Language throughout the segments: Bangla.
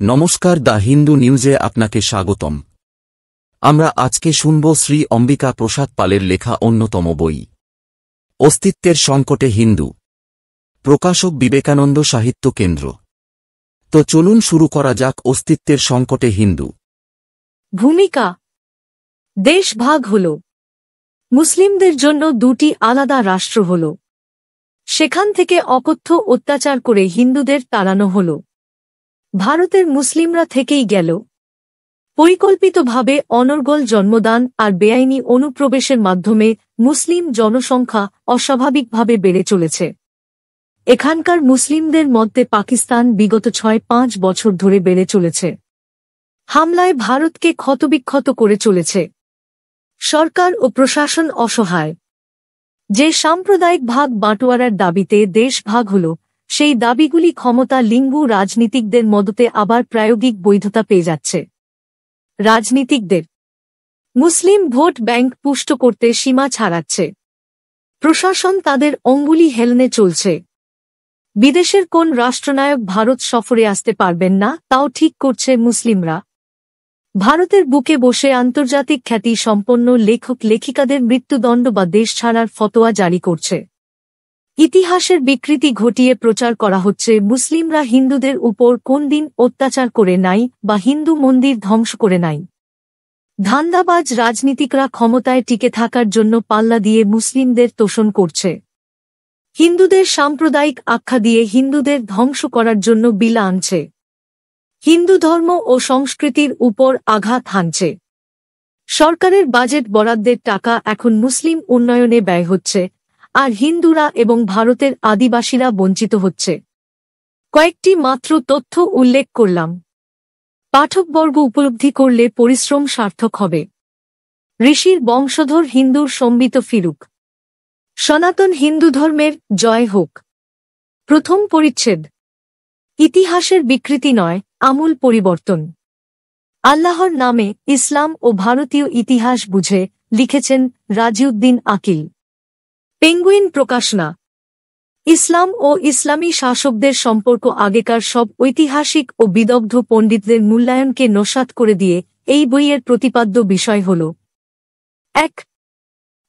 নমস্কার, দ্য হিন্দু নিউজে আপনাকে স্বাগতম। আমরা আজকে শুনব শ্রী অম্বিকা প্রসাদ পালের লেখা অন্যতম বই অস্তিত্বের সংকটে হিন্দু, প্রকাশক বিবেকানন্দ সাহিত্য কেন্দ্র। তো চলুন শুরু করা যাক অস্তিত্বের সংকটে হিন্দু। ভূমিকা। দেশ ভাগ হল। মুসলিমদের জন্য দুটি আলাদা রাষ্ট্র হল। সেখান থেকে অকথ্য অত্যাচার করে হিন্দুদের তাড়ানো হল। ভারতের মুসলিমরা থেকেই গেল। পরিকল্পিতভাবে অনর্গল জন্মদান আর বেআইনি অনুপ্রবেশের মাধ্যমে মুসলিম জনসংখ্যা অস্বাভাবিকভাবে বেড়ে চলেছে। এখানকার মুসলিমদের মধ্যে পাকিস্তান বিগত ৬-৫ বছর ধরে বেড়ে চলেছে। হামলায় ভারতকে ক্ষতবিক্ষত করে চলেছে। সরকার ও প্রশাসন অসহায়। যে সাম্প্রদায়িক ভাগ বাঁটোয়ারার দাবিতে দেশ ভাগ হল, সেই দাবিগুলি ক্ষমতা লিঙ্গু রাজনীতিকদের মদতে আবার প্রায়োগিক বৈধতা পেয়ে যাচ্ছে। রাজনীতিকদের মুসলিম ভোট ব্যাংক পুষ্ট করতে সীমা ছাড়াচ্ছে। প্রশাসন তাদের অঙ্গুলি হেলনে চলছে। বিদেশের কোন রাষ্ট্রনায়ক ভারত সফরে আসতে পারবেন না তাও ঠিক করছে মুসলিমরা। ভারতের বুকে বসে আন্তর্জাতিক খ্যাতি সম্পন্ন লেখক লেখিকাদের মৃত্যুদণ্ড বা দেশ ছাড়ার ফতোয়া জারি করছে। ইতিহাসের বিকৃতি ঘটিয়ে প্রচার করা হচ্ছে মুসলিমরা হিন্দুদের উপর কোন দিন অত্যাচার করে নাই বা হিন্দু মন্দির ধ্বংস করে নাই। ধান্দাবাজ রাজনীতিকরা ক্ষমতায় টিকে থাকার জন্য পাল্লা দিয়ে মুসলিমদের তোষণ করছে। হিন্দুদের সাম্প্রদায়িক আখ্যা দিয়ে হিন্দুদের ধ্বংস করার জন্য বিল আনছে। হিন্দু ধর্ম ও সংস্কৃতির উপর আঘাত হানছে। সরকারের বাজেট বরাদ্দের টাকা এখন মুসলিম উন্নয়নে ব্যয় হচ্ছে, আর হিন্দুরা এবং ভারতের আদিবাসীরা বঞ্চিত হচ্ছে। কয়েকটি মাত্র তথ্য উল্লেখ করলাম। পাঠকবর্গ উপলব্ধি করলে পরিশ্রম সার্থক হবে। ঋষির বংশধর হিন্দুর সম্বিত ফিরুক। সনাতন হিন্দু ধর্মের জয় হোক। প্রথম পরিচ্ছেদ। ইতিহাসের বিকৃতি নয়, আমূল পরিবর্তন। আল্লাহর নামে ইসলাম ও ভারতীয় ইতিহাস বুঝে, লিখেছেন রাজিউদ্দিন আকিল। পেঙ্গুইন প্রকাশনা। ইসলাম ও ইসলামী শাসকদের সম্পর্ক আগেকার সব ঐতিহাসিক ও বিদগ্ধ পণ্ডিতদের মূল্যায়নকে নস্যাৎ করে দিয়ে এই বইয়ের প্রতিপাদ্য বিষয় হল: ১.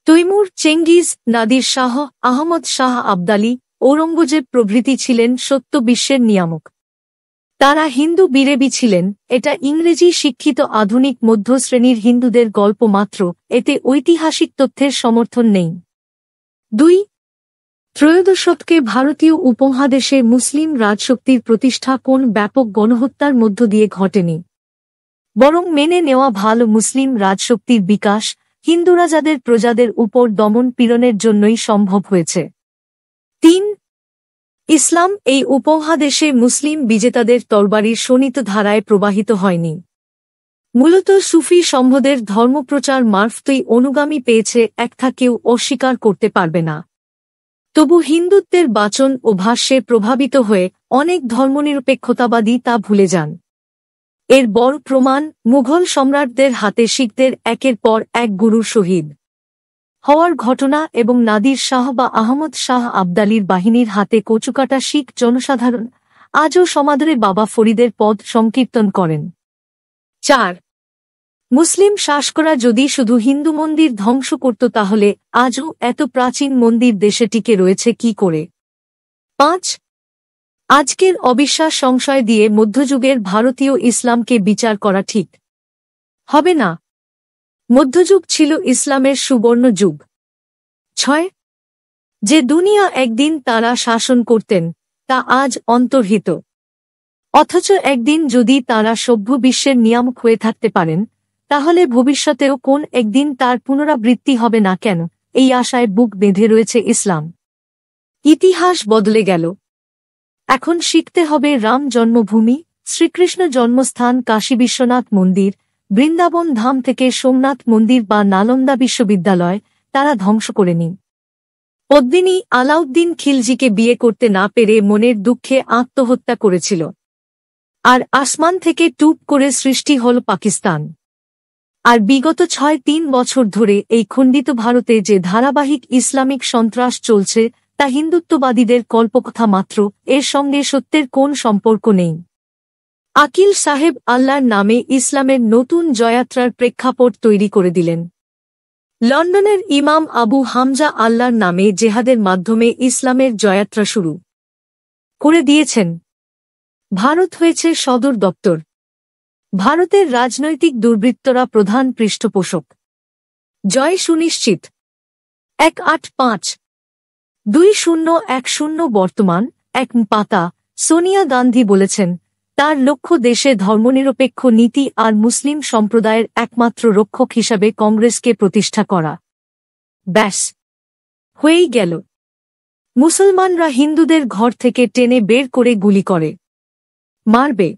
তৈমুর, চেঙ্গিজ, নাদির শাহ, আহমদ শাহ আবদালী, ঔরঙ্গজেব প্রভৃতি ছিলেন সত্য বিশ্বের নিয়ামক। তারা হিন্দু বিরেবী ছিলেন, এটা ইংরেজি শিক্ষিত আধুনিক মধ্যশ্রেণীর হিন্দুদের গল্প মাত্র, এতে ঐতিহাসিক তথ্যের সমর্থন নেই। ২. ত্রয়োদশ শতকে ভারতীয় উপমহাদেশে মুসলিম রাজশক্তির প্রতিষ্ঠা কোন ব্যাপক গণহত্যার মধ্য দিয়ে ঘটেনি, বরং মেনে নেওয়া ভালো মুসলিম রাজশক্তির বিকাশ হিন্দুরাজাদের প্রজাদের উপর দমন পীড়নের জন্যই সম্ভব হয়েছে। ৩. ইসলাম এই উপমহাদেশে মুসলিম বিজেতাদের তরবারির শোণিত ধারায় প্রবাহিত হয়নি। মূলত সুফি সম্ভদের ধর্মপ্রচার মারফতই অনুগামী পেয়েছে, একথা কেউ অস্বীকার করতে পারবে না। তবু হিন্দুত্বের বাচন ও ভাষ্যে প্রভাবিত হয়ে অনেক ধর্মনিরপেক্ষতাবাদী তা ভুলে যান। এর বড় প্রমাণ মুঘল সম্রাটদের হাতে শিখদের একের পর এক গুরুর শহীদ হওয়ার ঘটনা এবং নাদির শাহ বা আহমদ শাহ আবদালীর বাহিনীর হাতে কচুকাটা শিখ জনসাধারণ আজও সমাদরে বাবা ফরিদের পদ সংকীর্তন করেন। ৪. মুসলিম শাসকরা যদি শুধু হিন্দু মন্দির ধ্বংস করত তাহলে আজও এত প্রাচীন মন্দির দেশে টিকে রয়েছে কি করে? ৫. আজকের অবিশ্বাস সংশয় দিয়ে মধ্যযুগের ভারতীয় ইসলামকে বিচার করা ঠিক হবে না। মধ্যযুগ ছিল ইসলামের সুবর্ণ যুগ। ৬. যে দুনিয়া একদিন তাঁরা শাসন করতেন তা আজ অন্তর্হিত। অথচ একদিন যদি তাঁরা সভ্য বিশ্বের নিয়ামক হয়ে থাকতে পারেন, তাহলে ভবিষ্যতেও কোন একদিন তার পুনরাবৃত্তি হবে না কেন, এই আশায় বুক বেঁধে রয়েছে ইসলাম। ইতিহাস বদলে গেল। এখন শিখতে হবে রাম জন্মভূমি, শ্রীকৃষ্ণ জন্মস্থান কাশী বিশ্বনাথ মন্দির, বৃন্দাবন ধাম থেকে সোমনাথ মন্দির বা নালন্দা বিশ্ববিদ্যালয় তারা ধ্বংস করেনি। পদ্মিনী আলাউদ্দিন খিলজিকে বিয়ে করতে না পেরে মনের দুঃখে আত্মহত্যা করেছিল। আর আসমান থেকে টুপ করে সৃষ্টি হল পাকিস্তান। আর বিগত ৬-৩ বছর ধরে এই খণ্ডিত ভারতে যে ধারাবাহিক ইসলামিক সন্ত্রাস চলছে তা হিন্দুত্ববাদীদের কল্পকথা মাত্র, এর সঙ্গে সত্যের কোন সম্পর্ক নেই। আকিল সাহেব আল্লাহর নামে ইসলামের নতুন জয়াত্রার প্রেক্ষাপট তৈরি করে দিলেন। লন্ডনের ইমাম আবু হামজা আল্লাহর নামে জেহাদের মাধ্যমে ইসলামের জয়াত্রা শুরু করে দিয়েছেন। ভারত হয়েছে সদর দপ্তর। ভারতের রাজনৈতিক দুর্বৃত্তরা প্রধান পৃষ্ঠপোষক। জয় সুনিশ্চিত। 185-2010 বর্তমান এক পাতা। সোনিয়া গান্ধী বলেছেন, তার লক্ষ্য দেশে ধর্মনিরপেক্ষ নীতি আর মুসলিম সম্প্রদায়ের একমাত্র রক্ষক হিসাবে কংগ্রেসকে প্রতিষ্ঠা করা। ব্যাস হয়েই গেল। মুসলমানরা হিন্দুদের ঘর থেকে টেনে বের করে গুলি করে মারবে।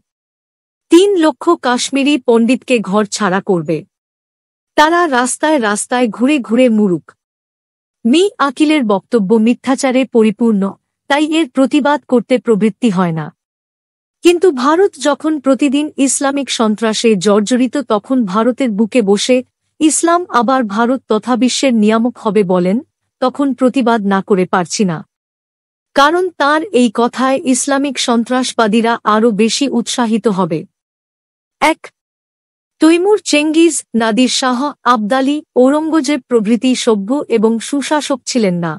3 লক্ষ কাশ্মীরি পণ্ডিতকে ঘর ছাড়া করবে। তারা রাস্তায় রাস্তায় ঘুরে ঘুরে মুরুক। আকিলের বক্তব্য মিথ্যাচারে পরিপূর্ণ, তাই এর প্রতিবাদ করতে প্রবৃত্তি হয় না। কিন্তু ভারত যখন প্রতিদিন ইসলামিক সন্ত্রাসে জর্জরিত, তখন ভারতের বুকে বসে ইসলাম আবার ভারত তথা বিশ্বের নিয়ামক হবে বলেন, তখন প্রতিবাদ না করে পারছি না। কারণ তার এই কথায় ইসলামিক সন্ত্রাসবাদীরা আরও বেশি উৎসাহিত হবে। 1. তৈমুর, চেঙ্গিজ, নাদির শাহ, আবদালি, ঔরঙ্গজেব প্রভৃতি সভ্য এবং সুশাসক ছিলেন না।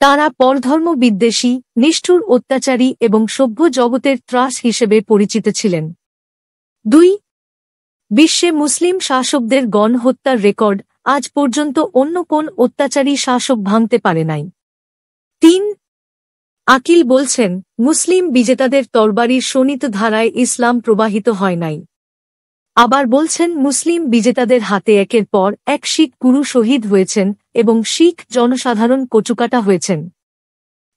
তাঁরা পরধর্ম বিদ্বেষী, নিষ্ঠুর অত্যাচারী এবং সভ্য জগতের ত্রাস হিসেবে পরিচিত ছিলেন। 2. বিশ্বে মুসলিম শাসকদের গণহত্যার রেকর্ড আজ পর্যন্ত অন্য কোন অত্যাচারী শাসক ভাঙতে পারে নাই। 3. আকিল বলছেন, মুসলিম বিজেতাদের তরবারির শোণিত ধারায় ইসলাম প্রবাহিত হয় নাই। আবার বলছেন, মুসলিম বিজেতাদের হাতে একের পর এক শিখ গুরু শহীদ হয়েছেন এবং শিখ জনসাধারণ কচুকাটা হয়েছেন।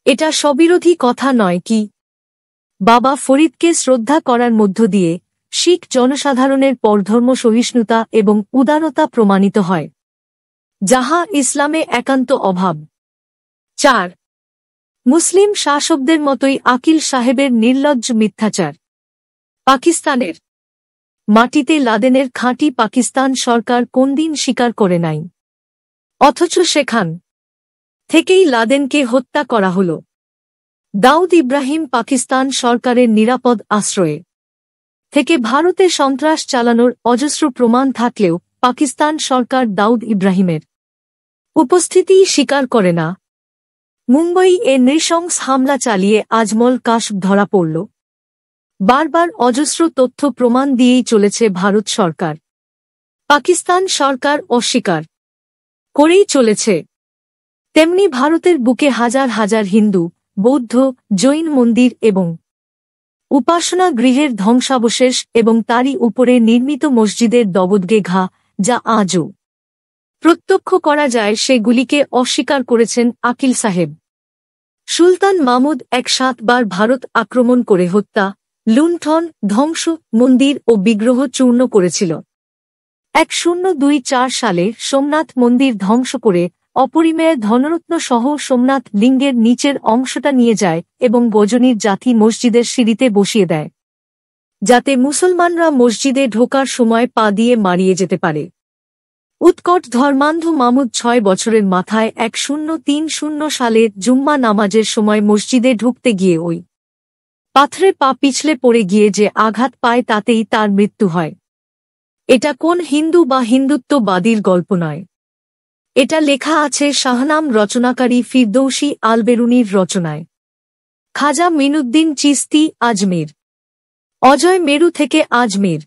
এটা স্ববিরোধী কথা নয় কি? বাবা ফরিদকে শ্রদ্ধা করার মধ্য দিয়ে শিখ জনসাধারণের পরধর্ম সহিষ্ণুতা এবং উদারতা প্রমাণিত হয়, যাহা ইসলামে একান্ত অভাব। 4. মুসলিম শাসকদের মতোই আকিল সাহেবের নির্লজ্জ মিথ্যাচার। পাকিস্তানের মাটিতে লাদেনের খাঁটি পাকিস্তান সরকার কোনদিন স্বীকার করে নাই, অথচ সেখান থেকেই লাদেনকে হত্যা করা হল। দাউদ ইব্রাহিম পাকিস্তান সরকারের নিরাপদ আশ্রয়ে থেকে ভারতে সন্ত্রাস চালানোর অজস্র প্রমাণ থাকলেও পাকিস্তান সরকার দাউদ ইব্রাহিমের উপস্থিতিই স্বীকার করে না। মুম্বই নৃশংস হামলা চালিয়ে আজমল কাশব ধরা পড়ল। বারবার অজস্র তথ্য প্রমাণ দিয়েই চলেছে ভারত সরকার। পাকিস্তান সরকার অস্বীকার করেই চলেছে। তেমনি ভারতের বুকে হাজার হাজার হিন্দু, বৌদ্ধ, জৈন মন্দির এবং উপাসনা গৃহের ধ্বংসাবশেষ এবং তারই উপরে নির্মিত মসজিদের দবদগে ঘা, যা আজও প্রত্যক্ষ করা যায়, সেগুলিকে অস্বীকার করেছেন আকিল সাহেব। সুলতান মাহমুদ 1-7 বার ভারত আক্রমণ করে হত্যা, লুণ্ঠন, ধ্বংস, মন্দির ও বিগ্রহ চূর্ণ করেছিল। 1024 সালে সোমনাথ মন্দির ধ্বংস করে অপরিমেয় ধনরত্ন সহ সোমনাথ লিঙ্গের নিচের অংশটা নিয়ে যায় এবং গজনীর জাতি মসজিদের সিঁড়িতে বসিয়ে দেয়, যাতে মুসলমানরা মসজিদে ঢোকার সময় পা দিয়ে মারিয়ে যেতে পারে। উৎকট ধর্মান্ধ মাহমুদ 6 বছরের মাথায় 1030 সালে জুম্মা নামাজের সময় মসজিদে ঢুকতে গিয়ে ওই পাথরে পা পিছলে পড়ে গিয়ে যে আঘাত পায়, তাতেই তার মৃত্যু হয়। এটা কোন হিন্দু বা হিন্দুত্ববাদীর গল্প নয়। এটা লেখা আছে শাহনাম রচনাকারী ফিরদৌসী আলবেরুনির রচনায়। খাজা মিনুদ্দিন চিস্তি, আজমির। অজয় মেরু থেকে আজমির।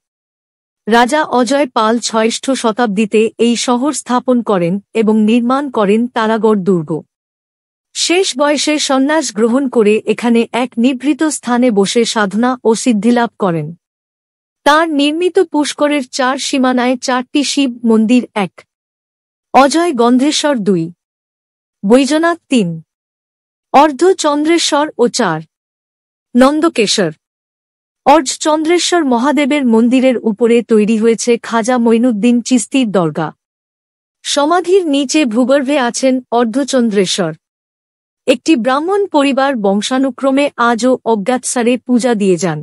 রাজা অজয় পাল 6ষ্ঠ শতাব্দীতে এই শহর স্থাপন করেন এবং নির্মাণ করেন তারাগড় দুর্গ। শেষ বয়সে সন্ন্যাস গ্রহণ করে এখানে এক নিভৃত স্থানে বসে সাধনা ও সিদ্ধিলাভ করেন। তার নির্মিত পুষ্করের 4 সীমানায় 4টি শিব মন্দির, 1 অজয় গন্ধেশ্বর, 2 বৈজনাথ, 3 অর্ধচন্দ্রেশ্বর ও 4 নন্দকেশ্বর। অর্ধচন্দ্রেশ্বর মহাদেবের মন্দিরের উপরে তৈরি হয়েছে খাজা মঈনুদ্দিন চিস্তির দরগা। সমাধির নিচে ভূগর্ভে আছেন অর্ধচন্দ্রেশ্বর। একটি ব্রাহ্মণ পরিবার বংশানুক্রমে আজও অজ্ঞাতসারে পূজা দিয়ে যান।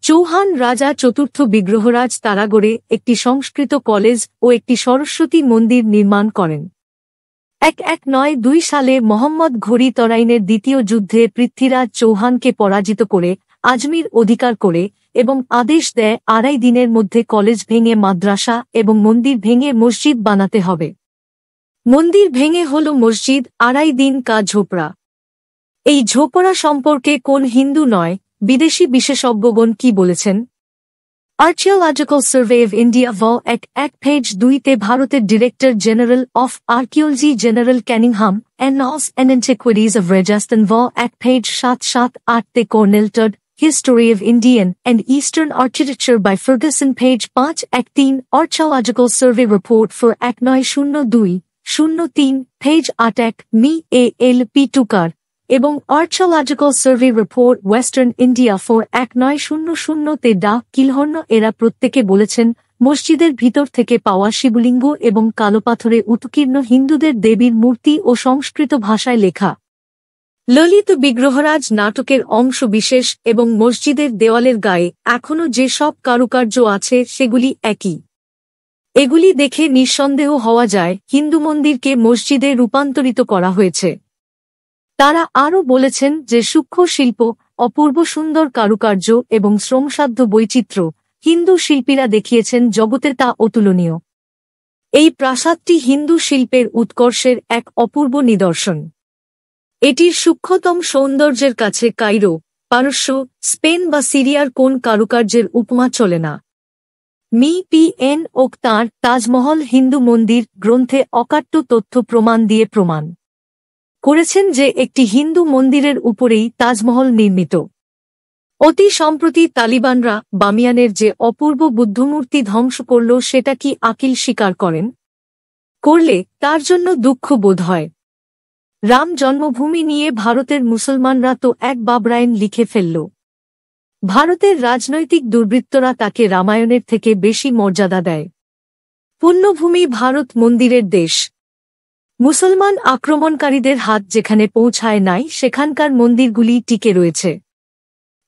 চৌহান রাজা চতুর্থ বিগ্রহরাজ তারাগড়ে একটি সংস্কৃত কলেজ ও একটি সরস্বতী মন্দির নির্মাণ করেন। 1192 সালে মোহাম্মদ ঘোরি তরাইনের দ্বিতীয় যুদ্ধে পৃথ্বীরাজ চৌহানকে পরাজিত করে আজমির অধিকার করে এবং আদেশ দেয় 2.5 দিনের মধ্যে কলেজ ভেঙে মাদ্রাসা এবং মন্দির ভেঙে মসজিদ বানাতে হবে। মন্দির ভেঙে হল মসজিদ, 2.5 দিন কা ঝোপড়া। এই ঝোপড়া সম্পর্কে কোন হিন্দু নয়, বিদেশি বিশেষজ্ঞগণ কি বলেছেন? Archaeological survey of India vol. 1 page 2 তে ভারতের director general of archaeology general Cunningham annals and antiquities of Rajasthan vol. 1 page 7-8 তে colonel Tod history of Indian and eastern architecture by Fergusson page 5-1-3 archaeological survey report for 1902-03 page 8-1 Mr ALP Tucker এবং archaeological survey report western India for 1900 তে ডা কিলহর্ন এরা প্রত্যেকে বলেছেন মসজিদের ভিতর থেকে পাওয়া শিবলিঙ্গ এবং কালো পাথরে উৎকীর্ণ হিন্দুদের দেবীর মূর্তি ও সংস্কৃত ভাষায় লেখা ললিত বিগ্রহরাজ নাটকের অংশ বিশেষ এবং মসজিদের দেওয়ালের গায়ে এখনও যে সব কারুকার্য আছে সেগুলি একই। এগুলি দেখে নিঃসন্দেহ হওয়া যায় হিন্দু মন্দিরকে মসজিদে রূপান্তরিত করা হয়েছে। তারা আরও বলেছেন যে সূক্ষ্ম শিল্প, অপূর্ব সুন্দর কারুকার্য এবং শ্রমসাধ্য বৈচিত্র্য হিন্দু শিল্পীরা দেখিয়েছেন জগতে তা অতুলনীয়। এই প্রাসাদটি হিন্দু শিল্পের উৎকর্ষের এক অপূর্ব নিদর্শন। এটির সূক্ষ্মতম সৌন্দর্যের কাছে কায়রো, পারস্য, স্পেন বা সিরিয়ার কোন কারুকার্যের উপমা চলে না। মি PN ওক তাঁর তাজমহল হিন্দু মন্দির গ্রন্থে অকাট্য তথ্য প্রমাণ দিয়ে প্রমাণ করেছেন যে একটি হিন্দু মন্দিরের উপরেই তাজমহল নির্মিত। অতি সম্প্রতি তালিবানরা বামিয়ানের যে অপূর্ব বুদ্ধমূর্তি ধ্বংস করল সেটা কি আকিল স্বীকার করেন? করলে তার জন্য দুঃখ বোধ হয়। রাম জন্মভূমি নিয়ে ভারতের মুসলমানরা তো এক বাবরাইন লিখে ফেলল। ভারতের রাজনৈতিক দুর্বৃত্তরা তাকে রামায়ণের থেকে বেশি মর্যাদা দেয়। পুণ্যভূমি ভারত মন্দিরের দেশ। মুসলমান আক্রমণকারীদের হাত যেখানে পৌঁছায় নাই সেখানকার মন্দিরগুলি টিকে রয়েছে।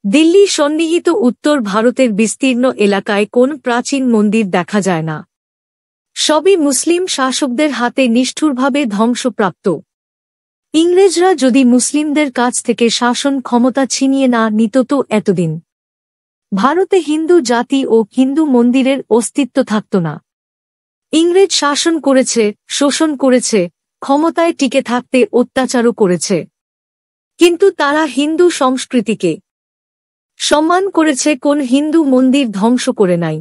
দিল্লি সন্নিহিত উত্তর ভারতের বিস্তীর্ণ এলাকায় কোন প্রাচীন মন্দির দেখা যায় না। সবই মুসলিম শাসকদের হাতে নিষ্ঠুরভাবে ধ্বংসপ্রাপ্ত। ইংরেজরা যদি মুসলিমদের কাছ থেকে শাসন ক্ষমতা ছিনিয়ে না নিত তো এতদিন ভারতে হিন্দু জাতি ও হিন্দু মন্দিরের অস্তিত্ব থাকত না। ইংরেজ শাসন করেছে, শোষণ করেছে, ক্ষমতায় টিকে থাকতে অত্যাচারও করেছে, কিন্তু তারা হিন্দু সংস্কৃতিকে সম্মান করেছে, কোন হিন্দু মন্দির ধ্বংস করে নাই,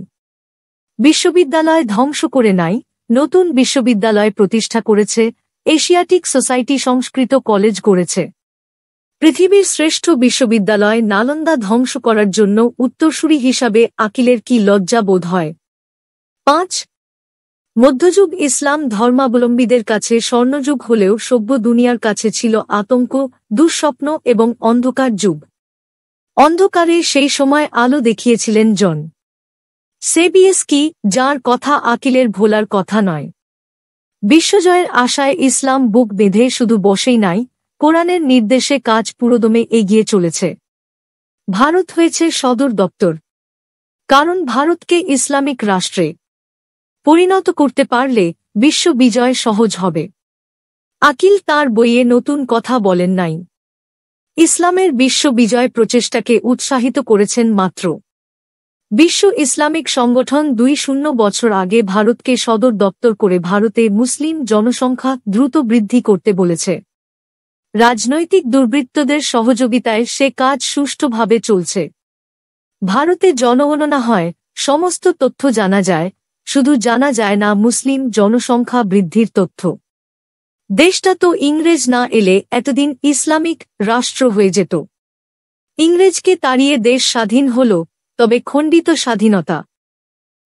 বিশ্ববিদ্যালয় ধ্বংস করে নাই, নতুন বিশ্ববিদ্যালয় প্রতিষ্ঠা করেছে, এশিয়াটিক সোসাইটি সংস্কৃত কলেজ গড়েছে। পৃথিবীর শ্রেষ্ঠ বিশ্ববিদ্যালয় নালন্দা ধ্বংস করার জন্য উত্তরসূরি হিসাবে আকিলের কি লজ্জা বোধ হয়? 5. মধ্যযুগ ইসলাম ধর্মাবলম্বীদের কাছে স্বর্ণযুগ হলেও সভ্য দুনিয়ার কাছে ছিল আতঙ্ক, দুঃস্বপ্ন এবং অন্ধকার যুগ। অন্ধকারে সেই সময় আলো দেখিয়েছিলেন জন সেবিয়েস্কি, যার কথা আকিলের ভোলার কথা নয়। বিশ্বজয়ের আশায় ইসলাম বুক বেঁধে শুধু বসেই নাই, কোরআনের নির্দেশে কাজ পুরোদমে এগিয়ে চলেছে। ভারত হয়েছে সদর দপ্তর, কারণ ভারতকে ইসলামিক রাষ্ট্রে পরিণত করতে পারলে বিশ্ব বিজয় সহজ হবে। আকিল তার বইয়ে নতুন কথা বলেন নাই। ইসলামের বিশ্ব বিজয় প্রচেষ্টাকে উৎসাহিত করেছেন মাত্র। বিশ্ব ইসলামিক সংগঠন 200 বছর আগে ভারতকে সদর দপ্তর করে ভারতে মুসলিম জনসংখ্যা দ্রুত বৃদ্ধি করতে বলেছে। রাজনৈতিক দুর্বৃত্তদের সহযোগিতায় সে কাজ সুষ্ঠুভাবে চলছে। ভারতে জনগণনা হয়, সমস্ত তথ্য জানা যায়, শুধু জানা যায় না মুসলিম জনসংখ্যা বৃদ্ধির তথ্য। দেশটা তো ইংরেজ না এলে এতদিন ইসলামিক রাষ্ট্র হয়ে যেত। ইংরেজকে তাড়িয়ে দেশ স্বাধীন হল, তবে খণ্ডিত স্বাধীনতা।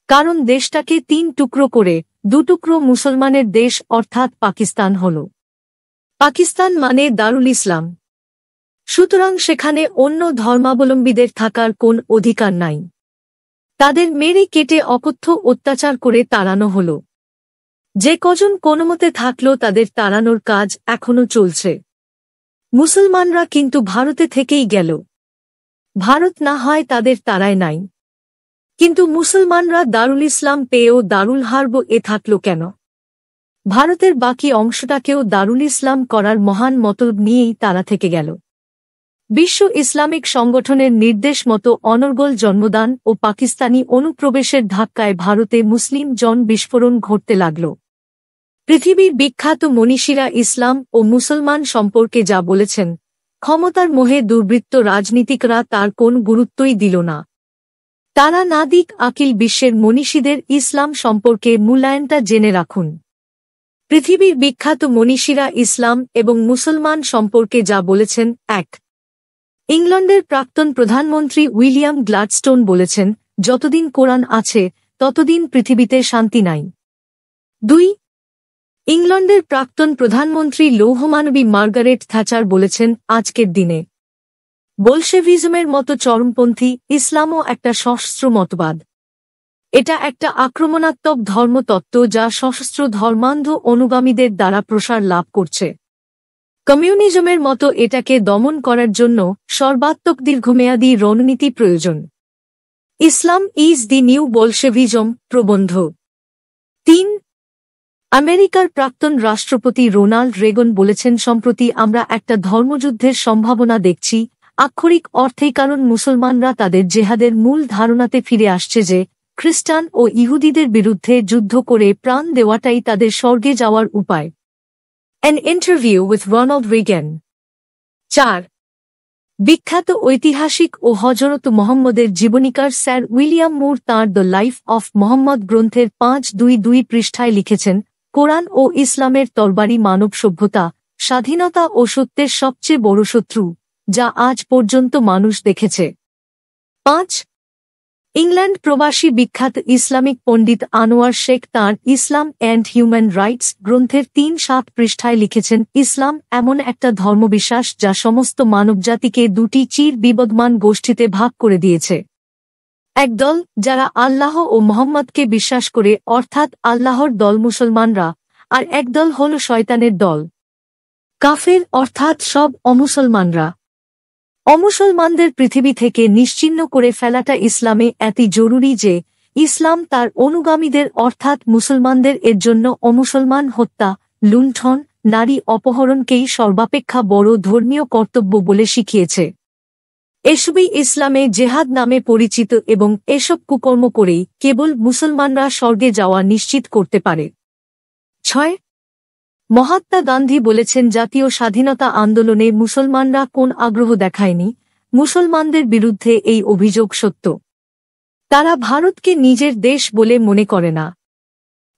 কারণ দেশটাকে 3 টুকরো করে 2 টুকরো মুসলমানের দেশ অর্থাৎ পাকিস্তান হল। পাকিস্তান মানে দারুল ইসলাম। সুতরাং সেখানে অন্য ধর্মাবলম্বীদের থাকার কোন অধিকার নাই। তাদের মেরে কেটে অকথ্য অত্যাচার করে তাড়ানো হল। যে কজন কোনোমতে থাকল তাদের তাড়ানোর কাজ এখনো চলছে। মুসলমানরা কিন্তু ভারতে থেকেই গেল। ভারত না হয় তাদের তাড়ায় নাই, কিন্তু মুসলমানরা দারুল ইসলাম পেয়েও দারুল হারব এ থাকল কেন? ভারতের বাকি অংশটাকেও দারুল ইসলাম করার মহান মতলব নিয়েই তারা থেকে গেল। বিশ্ব ইসলামিক সংগঠনের নির্দেশ মতো অনর্গল জন্মদান ও পাকিস্তানি অনুপ্রবেশের ধাক্কায় ভারতে মুসলিম জন বিস্ফোরণ ঘটতে লাগল। পৃথিবীর বিখ্যাত মনীষীরা ইসলাম ও মুসলমান সম্পর্কে যা বলেছেন, ক্ষমতার মোহে দুর্বৃত্ত রাজনীতিকরা তার কোন গুরুত্বই দিল না। তারা না দিক আকিল বিশ্বের মনীষীদের ইসলাম সম্পর্কে মূল্যায়নটা জেনে রাখুন। পৃথিবীর বিখ্যাত মনীষীরা ইসলাম এবং মুসলমান সম্পর্কে যা বলেছেন। ১. ইংল্যান্ডের প্রাক্তন প্রধানমন্ত্রী উইলিয়াম গ্লাডস্টোন বলেছেন, যতদিন কোরআন আছে ততদিন পৃথিবীতে শান্তি নাই। ২. ইংল্যান্ডের প্রাক্তন প্রধানমন্ত্রী লৌহমানবী মার্গারেট থ্যাচার বলেছেন, আজকের দিনে বোলশেভিজমের মতো চরমপন্থী ইসলামও একটা সশস্ত্র মতবাদ। এটা একটা আক্রমণাত্মক ধর্মতত্ত্ব যা সশস্ত্র ধর্মান্ধ অনুগামীদের দ্বারা প্রসার লাভ করছে। কমিউনিজমের মতো এটাকে দমন করার জন্য সর্বাত্মক দীর্ঘমেয়াদী রণনীতি প্রয়োজন। ইসলাম ইজ দি নিউ বোলশেভিজম প্রবন্ধ। ৩. আমেরিকার প্রাক্তন রাষ্ট্রপতি রোনাল্ড রেগন বলেছেন, সম্প্রতি আমরা একটা ধর্মযুদ্ধের সম্ভাবনা দেখছি, আক্ষরিক অর্থেই, কারণ মুসলমানরা তাদের জেহাদের মূল ধারণাতে ফিরে আসছে যে খ্রিস্টান ও ইহুদিদের বিরুদ্ধে যুদ্ধ করে প্রাণ দেওয়াটাই তাদের স্বর্গে যাওয়ার উপায়। An interview with Ronald Reagan। ৪. বিখ্যাত ঐতিহাসিক ও হযরত মুহাম্মদের জীবনীকার স্যার উইলিয়াম মুর তাঁর দ্য লাইফ অফ মুহাম্মদ গ্রন্থের ৫২২ পৃষ্ঠায় লিখেছেন, কোরআন ও ইসলামের তরবারি মানব সভ্যতা, স্বাধীনতা ও সত্যের সবচেয়ে বড় শত্রু, যা আজ পর্যন্ত মানুষ দেখেছে। ৫. ইংল্যান্ড প্রবাসী বিখ্যাত ইসলামিক পণ্ডিত আনোয়ার শেখ তাঁর ইসলাম অ্যান্ড হিউম্যান রাইটস গ্রন্থের ৩৭ পৃষ্ঠায় লিখেছেন, ইসলাম এমন একটা ধর্মবিশ্বাস যা সমস্ত মানবজাতিকে দুটি চির বিবদমান গোষ্ঠীতে ভাগ করে দিয়েছে। একদল যারা আল্লাহ ও মুহাম্মদকে বিশ্বাস করে, অর্থাৎ আল্লাহর দল মুসলমানরা, আর একদল হল শয়তানের দল, কাফের, অর্থাৎ সব অমুসলমানরা। অমুসলমানদের পৃথিবী থেকে নিশ্চিহ্ন করে ফেলাটা ইসলামে এতই জরুরি যে ইসলাম তার অনুগামীদের অর্থাৎ মুসলমানদের এর জন্য অমুসলমান হত্যা, লুণ্ঠন, নারী অপহরণকেই সর্বাপেক্ষা বড় ধর্মীয় কর্তব্য বলে শিখিয়েছে। এসবই ইসলামে জেহাদ নামে পরিচিত এবং এসব কুকর্ম করেই কেবল মুসলমানরা স্বর্গে যাওয়া নিশ্চিত করতে পারে। ৬. মহাত্মা গান্ধী বলেছেন, জাতীয় স্বাধীনতা আন্দোলনে মুসলমানরা কোন আগ্রহ দেখায়নি, মুসলমানদের বিরুদ্ধে এই অভিযোগ সত্য। তারা ভারতকে নিজের দেশ বলে মনে করে না।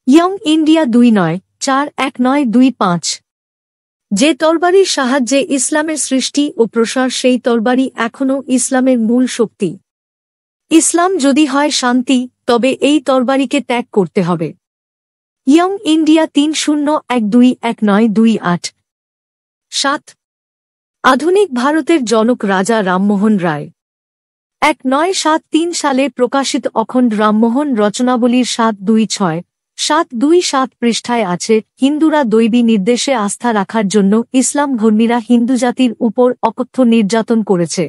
Young India ২৯/৪/১৯২৫। যে তরবারির সাহায্যে ইসলামের সৃষ্টি ও প্রসার, সেই তরবারি এখনও ইসলামের মূল শক্তি। ইসলাম যদি হয় শান্তি, তবে এই তরবারিকে ত্যাগ করতে হবে। Young India ৩০/১/২/১৯২৮। ৭. আধুনিক ভারতের জনক রাজা রামমোহন রায় ১৯৭৩ সালে প্রকাশিত অখণ্ড রামমোহন রচনাবলীর ৭২৬/৭২৭ পৃষ্ঠায় আছে, হিন্দুরা দৈবী নির্দেশে আস্থা রাখার জন্য ইসলাম ধর্মীরা হিন্দু জাতির উপর অকথ্য নির্যাতন করেছে,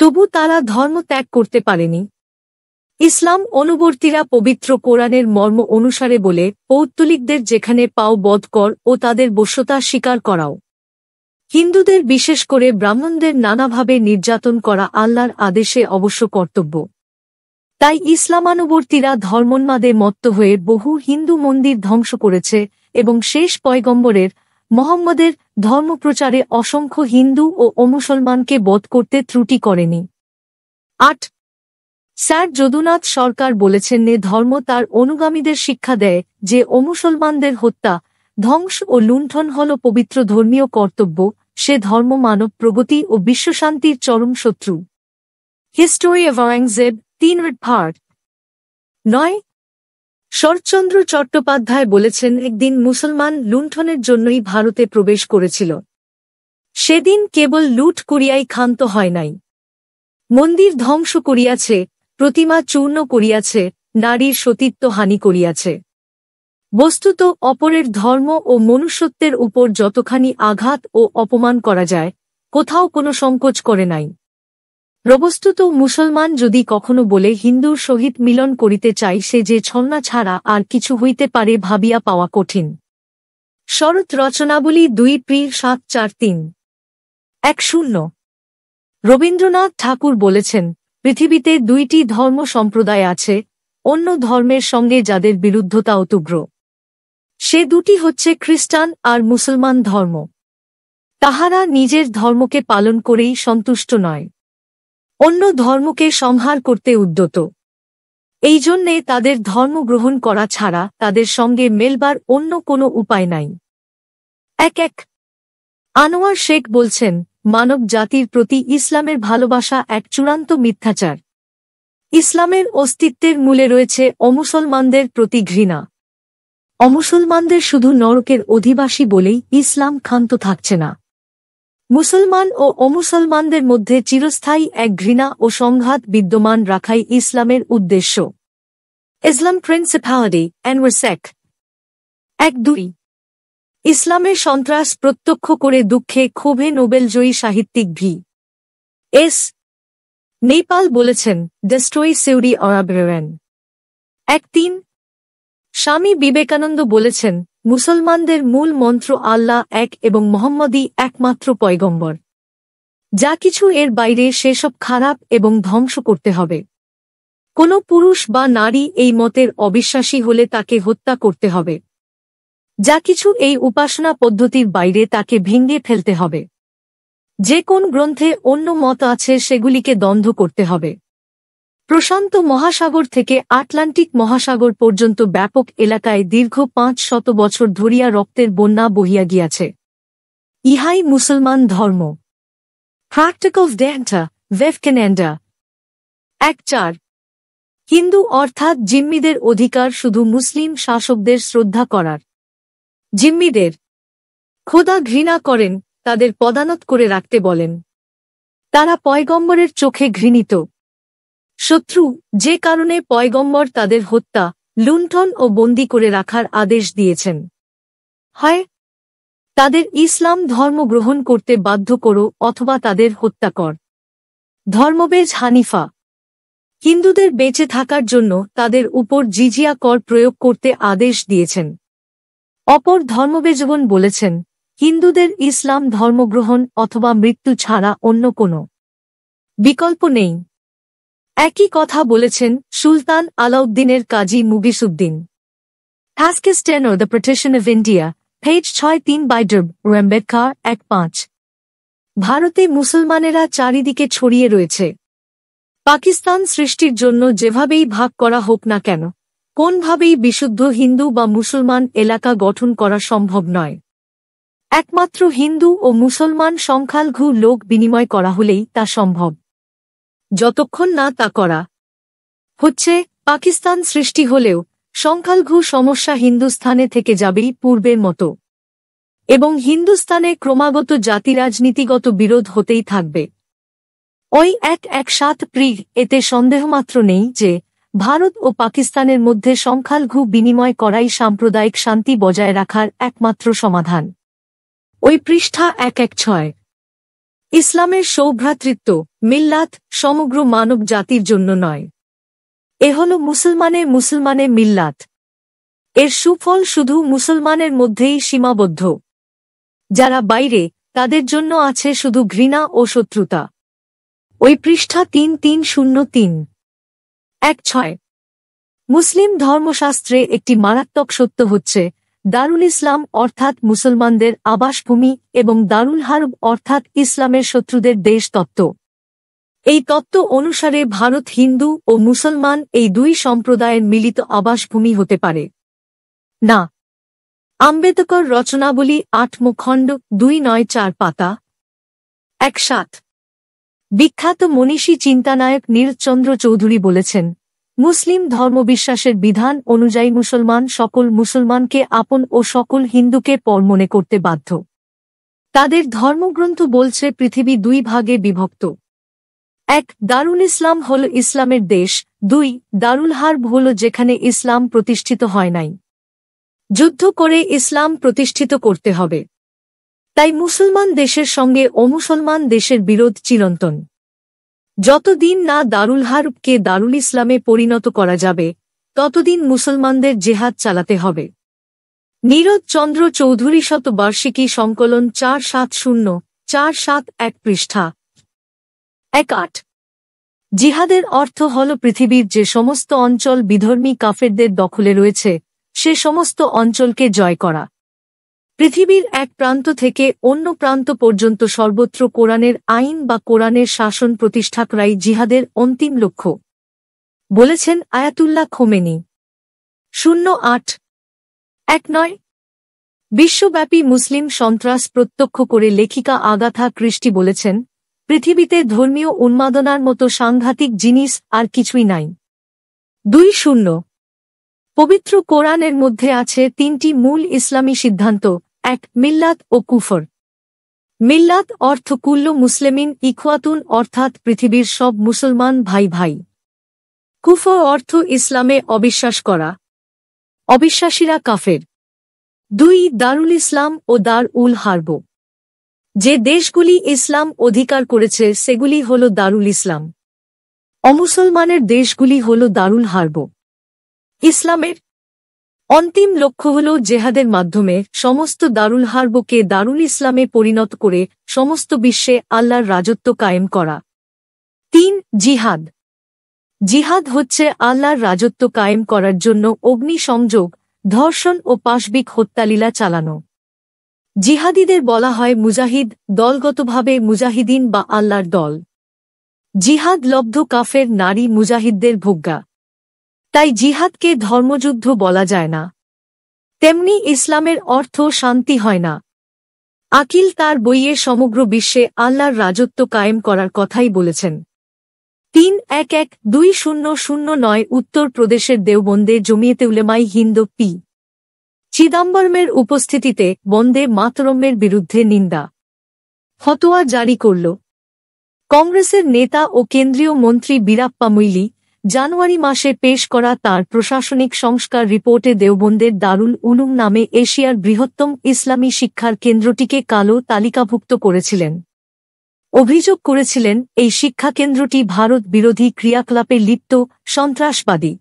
তবু তারা ধর্ম ত্যাগ করতে পারেনি। ইসলাম অনুবর্তীরা পবিত্র কোরআনের মর্ম অনুসারে বলে, পৌত্তলিকদের যেখানে পাও বধ কর ও তাদের বশ্যতা স্বীকার করাও। হিন্দুদের বিশেষ করে ব্রাহ্মণদের নানাভাবে নির্যাতন করা আল্লাহর আদেশে অবশ্য কর্তব্য। তাই ইসলামানুবর্তীরা ধর্মোন্মাদে মত্ত হয়ে বহু হিন্দু মন্দির ধ্বংস করেছে এবং শেষ পয়গম্বরের মুহাম্মদের ধর্মপ্রচারে অসংখ্য হিন্দু ও অমুসলমানকে বধ করতে ত্রুটি করেনি। ৮. স্যার যদুনাথ সরকার বলেছেন, ধর্ম তার অনুগামীদের শিক্ষা দেয় যে অমুসলমানদের হত্যা, ধ্বংস ও লুণ্ঠন হল পবিত্র ধর্মীয় কর্তব্য, সে ধর্ম মানব প্রগতি ও বিশ্বশান্তির চরম শত্রু। History of Aurangzeb ৩ ৯. শরৎচন্দ্র চট্টোপাধ্যায় বলেছেন, একদিন মুসলমান লুণ্ঠনের জন্যই ভারতে প্রবেশ করেছিল। সেদিন কেবল লুট করিয়াই ক্ষান্ত হয় নাই, মন্দির ধ্বংস করিয়াছে, প্রতিমা চূর্ণ করিয়াছে, নারীর সতীত্ব হানি করিয়াছে। বস্তুত অপরের ধর্ম ও মনুষ্যত্বের উপর যতখানি আঘাত ও অপমান করা যায়, কোথাও কোনো সংকোচ করে নাই। প্রবস্তুত মুসলমান যদি কখনো বলে হিন্দুর সহিত মিলন করিতে চাই, সে যে ছলনা ছাড়া আর কিছু হইতে পারে ভাবিয়া পাওয়া কঠিন। শরৎ রচনাবলী ২ প্রিয় ৭৪৩ ১০ রবীন্দ্রনাথ ঠাকুর বলেছেন, পৃথিবীতে দুইটি ধর্ম সম্প্রদায় আছে, অন্য ধর্মের সঙ্গে যাদের বিরুদ্ধতা অতুগ্র। সে দুটি হচ্ছে খ্রিস্টান আর মুসলমান ধর্ম। তাহারা নিজের ধর্মকে পালন করেই সন্তুষ্ট নয়, অন্য ধর্মকে সংহার করতে উদ্যত। এই জন্যে তাদের ধর্ম গ্রহণ করা ছাড়া তাদের সঙ্গে মেলবার অন্য কোনো উপায় নাই। এক আনোয়ার শেখ বলছেন, মানব জাতির প্রতি ইসলামের ভালোবাসা এক চূড়ান্ত মিথ্যাচার। ইসলামের অস্তিত্বের মূলে রয়েছে অমুসলমানদের প্রতি ঘৃণা। অমুসলমানদের শুধু নরকের অধিবাসী বলেই ইসলাম ক্ষান্ত থাকছে না। মুসলমান ও অমুসলমানদের মধ্যে চিরস্থায়ী এক ঘৃণা ও সংঘাত বিদ্যমান রাখাই ইসলামের উদ্দেশ্য। ইসলাম প্রিন্সিপালিটি আনোয়ার শেখ। 1-2 ইসলামের সন্ত্রাস প্রত্যক্ষ করে দুঃখে ক্ষোভে নোবেলজয়ী সাহিত্যিক ভি.এস. নেপাল বলেছেন, ডেস্ট্রয় সৌদি আরব। 1-3 স্বামী বিবেকানন্দ বলেছেন, মুসলমানদের মূল মন্ত্র আল্লাহ এক এবং মোহাম্মদই একমাত্র পয়গম্বর। যা কিছু এর বাইরে সেসব খারাপ এবং ধ্বংস করতে হবে। কোনো পুরুষ বা নারী এই মতের অবিশ্বাসী হলে তাকে হত্যা করতে হবে। যা কিছু এই উপাসনা পদ্ধতির বাইরে তাকে ভেঙে ফেলতে হবে। যে কোন গ্রন্থে অন্য মত আছে সেগুলিকে দগ্ধ করতে হবে। প্রশান্ত মহাসাগর থেকে আটলান্টিক মহাসাগর পর্যন্ত ব্যাপক এলাকায় দীর্ঘ 500 বছর ধরিয়া রক্তের বন্যা বহিয়া গিয়াছে। ইহাই মুসলমান ধর্ম। প্র্যাকটিক্যাল ডেন্টা ভেভকেনেন্ডা। 1-4 হিন্দু অর্থাৎ জিম্মিদের অধিকার শুধু মুসলিম শাসকদের শ্রদ্ধা করার। জিম্মিদের খোদা ঘৃণা করেন, তাদের পদানত করে রাখতে বলেন। তারা পয়গম্বরের চোখে ঘৃণিত শত্রু, যে কারণে পয়গম্বর তাদের হত্যা, লুণ্ঠন ও বন্দী করে রাখার আদেশ দিয়েছেন। হয় তাদের ইসলাম ধর্ম গ্রহণ করতে বাধ্য করো অথবা তাদের হত্যা কর। ধর্মবেজ হানিফা হিন্দুদের বেঁচে থাকার জন্য তাদের উপর জিজিয়া কর প্রয়োগ করতে আদেশ দিয়েছেন। অপর ধর্মবেজগণ বলেছেন, হিন্দুদের ইসলাম ধর্মগ্রহণ অথবা মৃত্যু ছাড়া অন্য কোনো বিকল্প নেই। একই কথা বলেছেন সুলতান আলাউদ্দিনের কাজী মুগিসউদ্দিন। Taskistan or the Partition of India, page 6-3 by Dr. Ambedkar 1-5 ভারতে মুসলমানেরা চারিদিকে ছড়িয়ে রয়েছে। পাকিস্তান সৃষ্টির জন্য যেভাবেই ভাগ করা হোক না কেন, কোনভাবেই বিশুদ্ধ হিন্দু বা মুসলমান এলাকা গঠন করা সম্ভব নয়। একমাত্র হিন্দু ও মুসলমান সংখ্যালঘু লোক বিনিময় করা হলেই তা সম্ভব। যতক্ষণ না তা করা হচ্ছে, পাকিস্তান সৃষ্টি হলেও সংখ্যালঘু সমস্যা হিন্দুস্থানে থেকে যাবেই পূর্বের মতো, এবং হিন্দুস্তানে ক্রমাগত জাতি রাজনীতিগত বিরোধ হতেই থাকবে। ওই 1-7 এতে সন্দেহমাত্র নেই যে ভারত ও পাকিস্তানের মধ্যে সংখ্যালঘু বিনিময় করাই সাম্প্রদায়িক শান্তি বজায় রাখার একমাত্র সমাধান। ওই পৃষ্ঠা 116 ইসলামের সৌভ্রাতৃত্ব মিল্লাত সমগ্র মানব জাতির জন্য নয়। এ হল মুসলমানে মিল্লাত। এর সুফল শুধু মুসলমানের মধ্যেই সীমাবদ্ধ। যারা বাইরে, তাদের জন্য আছে শুধু ঘৃণা ও শত্রুতা। ওই পৃষ্ঠা 3303 1-6 মুসলিম ধর্মশাস্ত্রে একটি মারাত্মক সত্য হচ্ছে, দারুল ইসলাম অর্থাৎ মুসলমানদের আবাসভূমি এবং দারুল হারব অর্থাৎ ইসলামের শত্রুদের দেশ তত্ত্ব। এই তত্ত্ব অনুসারে ভারত হিন্দু ও মুসলমান এই দুই সম্প্রদায়ের মিলিত আবাসভূমি হতে পারে না। আম্বেদকর রচনাবলী 8 খণ্ড 294 পাতা 1-7 বিখ্যাত মনীষী চিন্তানায়ক নীলচন্দ্র চৌধুরী বলেছেন, মুসলিম ধর্মবিশ্বাসের বিধান অনুযায়ী মুসলমান সকল মুসলমানকে আপন ও সকল হিন্দুকে পর মনে করতে বাধ্য। তাদের ধর্মগ্রন্থ বলছে পৃথিবী 2 ভাগে বিভক্ত। 1 দারুল ইসলাম হল ইসলামের দেশ, 2 দারুল হারব হল যেখানে ইসলাম প্রতিষ্ঠিত হয় নাই। যুদ্ধ করে ইসলাম প্রতিষ্ঠিত করতে হবে। তাই মুসলমান দেশের সঙ্গে অমুসলমান দেশের বিরোধ চিরন্তন। যতদিন না দারুল হারবকে দারুল ইসলামে পরিণত করা যাবে, ততদিন মুসলমানদের জেহাদ চালাতে হবে। নীরজ চন্দ্র চৌধুরী শতবার্ষিকী সংকলন 470-471 পৃষ্ঠা 1.8 জিহাদের অর্থ হল পৃথিবীর যে সমস্ত অঞ্চল বিধর্মী কাফেরদের দখলে রয়েছে সে সমস্ত অঞ্চলকে জয় করা। পৃথিবীর এক প্রান্ত থেকে অন্য প্রান্ত পর্যন্ত সর্বত্র কোরআনের আইন বা কোরআনের শাসন প্রতিষ্ঠা করাই জিহাদের অন্তিম লক্ষ্য, বলেছেন আয়াতুল্লাহ খোমেনি। 0.8.19 বিশ্বব্যাপী মুসলিম সন্ত্রাস প্রত্যক্ষ করে লেখিকা আগাথা ক্রিস্টি বলেছেন, পৃথিবীতে ধর্মীয় উন্মাদনার মতো সাংঘাতিক জিনিস আর কিছুই নাই। 2.0 পবিত্র কোরআনের মধ্যে আছে 3টি মূল ইসলামী সিদ্ধান্ত। 1. মিল্লাত ও কুফর। মিল্লাত অর্থ কুল্লু মুসলিমিন ইখওয়াতুন অর্থাৎ পৃথিবীর সব মুসলমান ভাই ভাই। কুফর অর্থ ইসলামে অবিশ্বাস করা, অবিশ্বাসীরা কাফের। 2. দারুল ইসলাম ও দার উল হারব। যে দেশগুলি ইসলাম অধিকার করেছে সেগুলি হল দারুল ইসলাম, অমুসলমানের দেশগুলি হল দারুল হারব। ইসলামের অন্তিম লক্ষ্য হল জেহাদের মাধ্যমে সমস্ত দারুল হারবকে দারুল ইসলামে পরিণত করে সমস্ত বিশ্বে আল্লাহর রাজত্ব কায়েম করা। 3. জিহাদ। জিহাদ হচ্ছে আল্লাহর রাজত্ব কায়েম করার জন্য অগ্নি সংযোগ, ধর্ষণ ও পাশবিক হত্যালীলা চালানো। জিহাদীদের বলা হয় মুজাহিদ, দলগতভাবে মুজাহিদিন বা আল্লাহর দল। জিহাদ লব্ধ কাফের নারী মুজাহিদদের ভোগ্যা। তাই জিহাদকে ধর্মযুদ্ধ বলা যায় না। তেমনি ইসলামের অর্থ শান্তি হয় না। আকিল তার বইয়ে সমগ্র বিশ্বে আল্লাহর রাজত্ব কায়েম করার কথাই বলেছেন। 3.1.1.2009 উত্তর প্রদেশের দেওবন্দে জমিয়েতে উলেমাই হিন্দ পি চিদাম্বরমের উপস্থিতিতে বন্দে মাতরমের বিরুদ্ধে নিন্দা ফতোয়া জারি করল। কংগ্রেসের নেতা ও কেন্দ্রীয় মন্ত্রী বীরাপ্পা মৈলী জানুয়ারি মাসে পেশ করা তার প্রশাসনিক সংস্কার রিপোর্টে দেওবন্দের দারুল উলুম নামে এশিয়ার বৃহত্তম ইসলামী শিক্ষার কেন্দ্রটিকে কালো তালিকাভুক্ত করেছিলেন। অভিযোগ করেছিলেন এই শিক্ষাকেন্দ্রটি ভারত বিরোধী ক্রিয়াকলাপে লিপ্ত, সন্ত্রাসবাদী।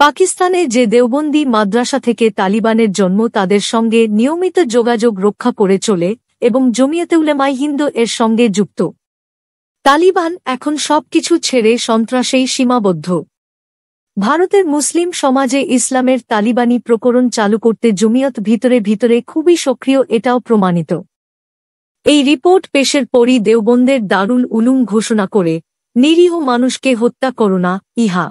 পাকিস্তানে যে দেওবন্দি মাদ্রাসা থেকে তালিবানের জন্ম তাদের সঙ্গে নিয়মিত যোগাযোগ রক্ষা করে চলে এবং জমিয়েতে উলেমায়ে হিন্দ এর সঙ্গে যুক্ত। তালিবান এখন সবকিছু ছেড়ে সন্ত্রাসেই সীমাবদ্ধ। ভারতের মুসলিম সমাজে ইসলামের তালিবানি প্রকরণ চালু করতে জমিয়ত ভিতরে ভিতরে খুবই সক্রিয়, এটাও প্রমাণিত। এই রিপোর্ট পেশের পরই দেওবন্দের দারুল উলুম ঘোষণা করে, নিরীহ মানুষকে হত্যা করো না, ইহা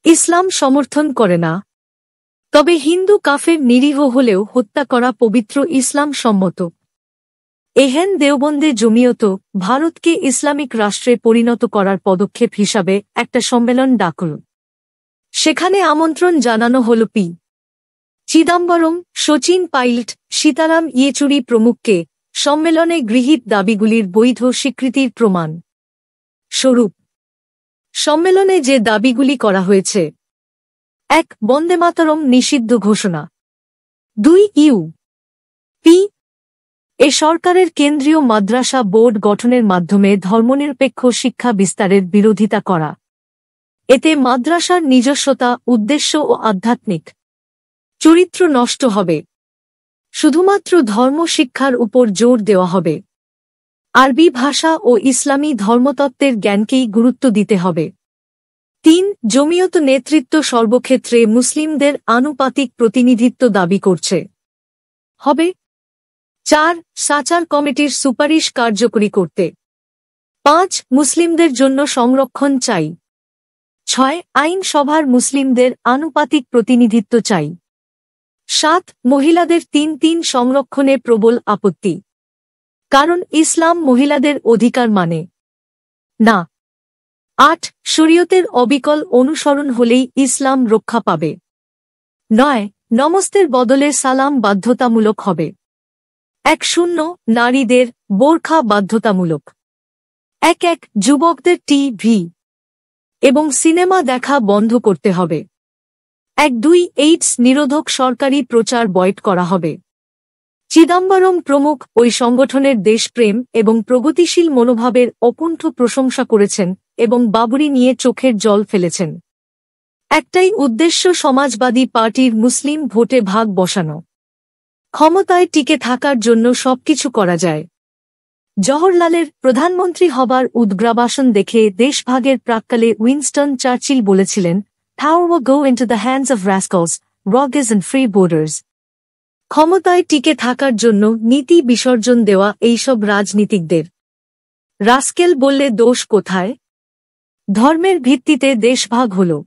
ইসলাম সমর্থন করে না। তবে হিন্দু কাফের নিরীহ হলেও হত্যা করা পবিত্র ইসলাম সম্মত। এহেন দেওবন্দে জমিয়ত ভারতকে ইসলামিক রাষ্ট্রে পরিণত করার পদক্ষেপ হিসাবে একটা সম্মেলন ডাকল। সেখানে আমন্ত্রণ জানানো হল পি চিদাম্বরম, শচীন পাইলট, সীতারাম ইয়েচুরি প্রমুখকে। সম্মেলনে গৃহীত দাবিগুলির বৈধ স্বীকৃতির প্রমাণ স্বরূপ সম্মেলনে যে দাবিগুলি করা হয়েছে: 1. বন্দেমাতরম নিষিদ্ধ ঘোষণা। 2. ইউ.পি. এ সরকারের কেন্দ্রীয় মাদ্রাসা বোর্ড গঠনের মাধ্যমে ধর্মনিরপেক্ষ শিক্ষা বিস্তারের বিরোধিতা করা। এতে মাদ্রাসার নিজস্বতা, উদ্দেশ্য ও আধ্যাত্মিক চরিত্র নষ্ট হবে। শুধুমাত্র ধর্ম শিক্ষার উপর জোর দেওয়া হবে। আরবি ভাষা ও ইসলামী ধর্মতত্ত্বের জ্ঞানকেই গুরুত্ব দিতে হবে। 3. জমিয়ত নেতৃত্ব সর্বক্ষেত্রে মুসলিমদের আনুপাতিক প্রতিনিধিত্ব দাবি করছে হবে। 4. সাচার কমিটির সুপারিশ কার্যকরী করতে। 5. মুসলিমদের জন্য সংরক্ষণ চাই। 6. আইনসভার মুসলিমদের আনুপাতিক প্রতিনিধিত্ব চাই। 7. মহিলাদের 3 সংরক্ষণে প্রবল আপত্তি, কারণ ইসলাম মহিলাদের অধিকার মানে না। 8. শরীয়তের অবিকল অনুসরণ হলেই ইসলাম রক্ষা পাবে। 9. নমস্তের বদলে সালাম বাধ্যতামূলক হবে। 10. নারীদের বোরখা বাধ্যতামূলক। 1. যুবকদের টিভি এবং সিনেমা দেখা বন্ধ করতে হবে। 1. এইডস নিরোধক সরকারি প্রচার বয়কট করা হবে। চিদাম্বরম প্রমুখ ওই সংগঠনের দেশপ্রেম এবং প্রগতিশীল মনোভাবের অকুণ্ঠ প্রশংসা করেছেন এবং বাবরি নিয়ে চোখের জল ফেলেছেন। একটাই উদ্দেশ্য, সমাজবাদী পার্টির মুসলিম ভোটে ভাগ বসানো। ক্ষমতায় টিকে থাকার জন্য সবকিছু করা যায়। জওহরলালের প্রধানমন্ত্রী হবার উদ্গ্রাবাসন দেখে দেশভাগের প্রাক্কালে উইনস্টন চার্চিল বলেছিলেন, "Power will go into the hands of rascals, rogues and freebooters." ক্ষমতায় টিকে থাকার জন্য নীতি বিসর্জন দেওয়া এইসব রাজনীতিকদের। রাস্কেল বললে দোষ কোথায়? ধর্মের ভিত্তিতে দেশভাগ হল।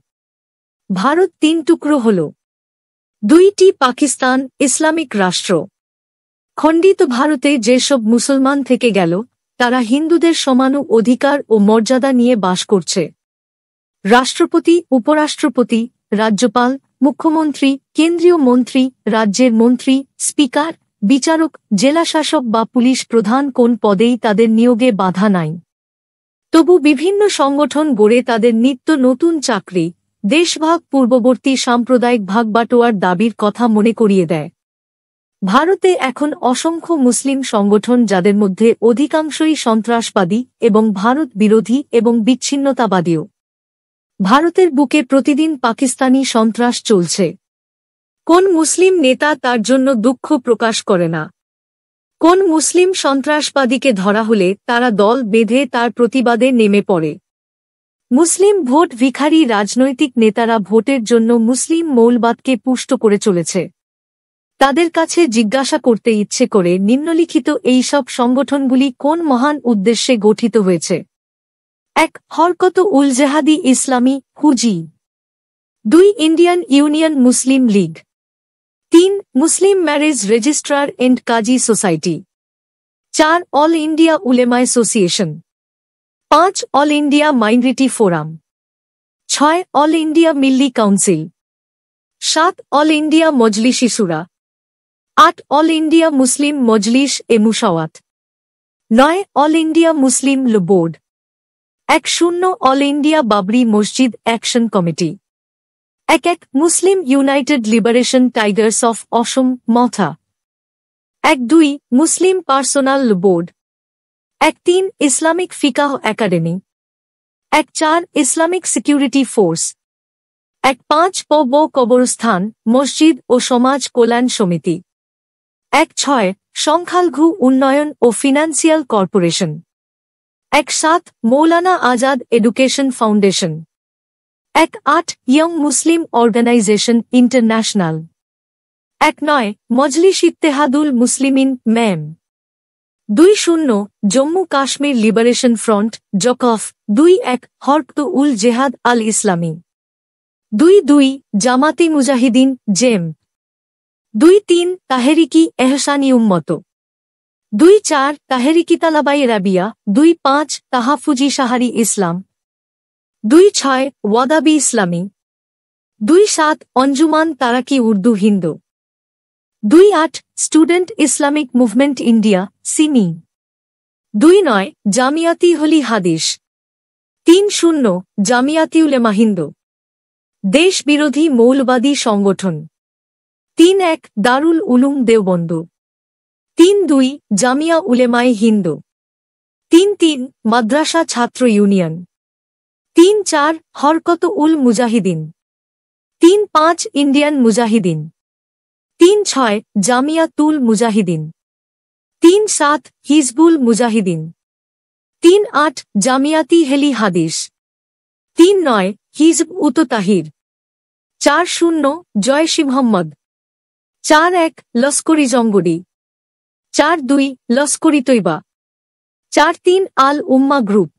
ভারত 3 টুকরো হল। 2টি পাকিস্তান ইসলামিক রাষ্ট্র। খণ্ডিত ভারতে যেসব মুসলমান থেকে গেল, তারা হিন্দুদের সমান অধিকার ও মর্যাদা নিয়ে বাস করছে। রাষ্ট্রপতি, উপরাষ্ট্রপতি, রাজ্যপাল, মুখ্যমন্ত্রী, কেন্দ্রীয় মন্ত্রী, রাজ্যের মন্ত্রী, স্পিকার, বিচারক, জেলাশাসক বা পুলিশ প্রধান কোন পদেই তাদের নিয়োগে বাধা নাই। তবু বিভিন্ন সংগঠন গড়ে তাদের নিত্য নতুন চাকরি, দেশভাগ পূর্ববর্তী সাম্প্রদায়িক ভাগবাটোয়ার দাবির কথা মনে করিয়ে দেয়। ভারতে এখন অসংখ্য মুসলিম সংগঠন, যাদের মধ্যে অধিকাংশই সন্ত্রাসবাদী এবং ভারত বিরোধী এবং বিচ্ছিন্নতাবাদীও। ভারতের বুকে প্রতিদিন পাকিস্তানি সন্ত্রাস চলছে। কোন মুসলিম নেতা তার জন্য দুঃখ প্রকাশ করে না? কোন মুসলিম সন্ত্রাসবাদীকে ধরা হলে তারা দল বেঁধে তার প্রতিবাদে নেমে পড়ে? মুসলিম ভোট ভিখারি রাজনৈতিক নেতারা ভোটের জন্য মুসলিম মৌলবাদকে পুষ্ট করে চলেছে। তাদের কাছে জিজ্ঞাসা করতে ইচ্ছে করে, নিম্নলিখিত এই সব সংগঠনগুলি কোন মহান উদ্দেশ্যে গঠিত হয়েছে? 1. হরকত ul Jihadi Islami HuJI. 2. Indian union Muslim league. 3. Muslim marriage registrar and Qazi society. 4. All India Ulema association. 5. All India minority forum. 6. All India Milli council. 7. All India Majlisi Shura. 8. All India Muslim Majlis e Mushawarat. 9. All India Muslim law board. 10. All India Babri Masjid action committee. 1. Muslim united liberation tigers of Asom মথা। 1. Muslim personal law board. 1. Islamic Fiqh academy. 1. Islamic security force. 1. পব কবরস্থান, মসজিদ ও সমাজ কল্যাণ সমিতি। 1. সংখ্যালঘু উন্নয়ন ও financial corporation. 1. Maulana Azad education foundation. 1. Young Muslim organisation international. 1. Majlis Ittehadul Muslimeen MIM. 2. Jammu Kashmir liberation front জকফ। 2. হরকত উল জেহাদ আল ইসলামী। 2. জামাতে মুজাহিদিন জেম। 2. তাহেরিকি এহসানি উম্মত। 2. তাহেরিকি তালাবাই রাবিয়া। 2. তাহাফুজি সাহারি ইসলাম। 2. ওয়াদাবি ইসলামী। 2. Anjuman Taraqqi Urdu Hind. 2. Student Islamic movement India SIMI. 2. Jamiat Ahle Hadith. 3. জামিয়াতি Ulema Hind. দেশ বিরোধী মৌলবাদী সংগঠন। 3. দারুল উলুম দেওবন্দ। 3. জামিয়া উলেমায়ে হিন্দ। 3. মাদ্রাসা ছাত্র ইউনিয়ন। 3. হরকত উল মুজাহিদিন। 3. ইন্ডিয়ান মুজাহিদিন। 3. জামিয়াতুল মুজাহিদিন। 3. হিজবুল মুজাহিদিন। 3. জামিয়াতি হেলি হাদিস। 3. হিজব উত তাহির। 4. জয়শি মোহাম্মদ। 4. লস্করি জঙ্গডি। 4. লস্করি তৈবা। 4. আল উম্মা group.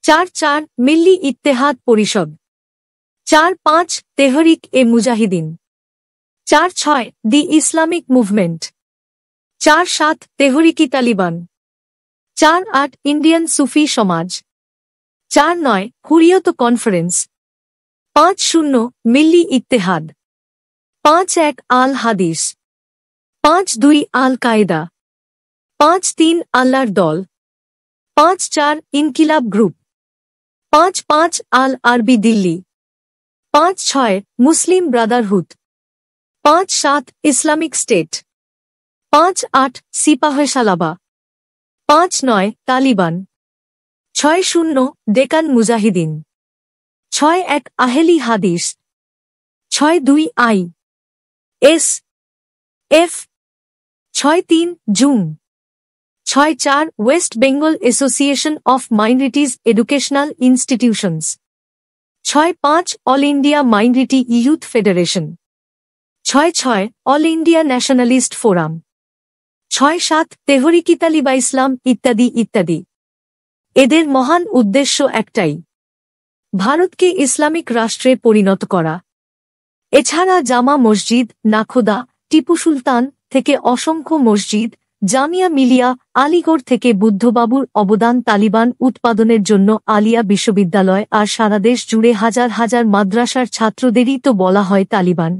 4. Milli Ittehad Parishad. 4. Tehreek e Mujahideen. 4. The Islamic movement. 4. Tehreek Taliban. 4. Indian Sufi Samaj. 4. Hurriyat conference. 5. Milli Ittehad. 5. Al Hadith. 5. আল কায়দা। 5. আল্লাহর দল। 5. ইনকিলাব গ্রুপ। 5. আল আরবি Delhi. 5. Muslim brotherhood. 5. Islamic state. 5. Sipah Sahaba. 5. Taliban. 6. Deccan Mujahideen. 6. Ahle Hadith. 6. I S F. 6. জুম। 6.4 west Bengal association of minorities educational institutions. 6.5 all India minority youth federation. 6.6 all India nationalist forum. 6.7 Tehreek e Taliba Islam ইত্যাদি ইত্যাদি। এদের মহান উদ্দেশ্য একটাই, ভারতকে ইসলামিক রাষ্ট্রে পরিণত করা। এছাড়া জামা মসজিদ, নাখোদা, টিপু সুলতান থেকে অসংখ্য মসজিদ, জামিয়া মিলিয়া, আলিগড় থেকে বুদ্ধবাবুর অবদান, তালিবান উৎপাদনের জন্য আলিয়া বিশ্ববিদ্যালয়, আর সারা দেশ জুড়ে হাজার হাজার মাদ্রাসার ছাত্রদেরই তো বলা হয় তালিবান।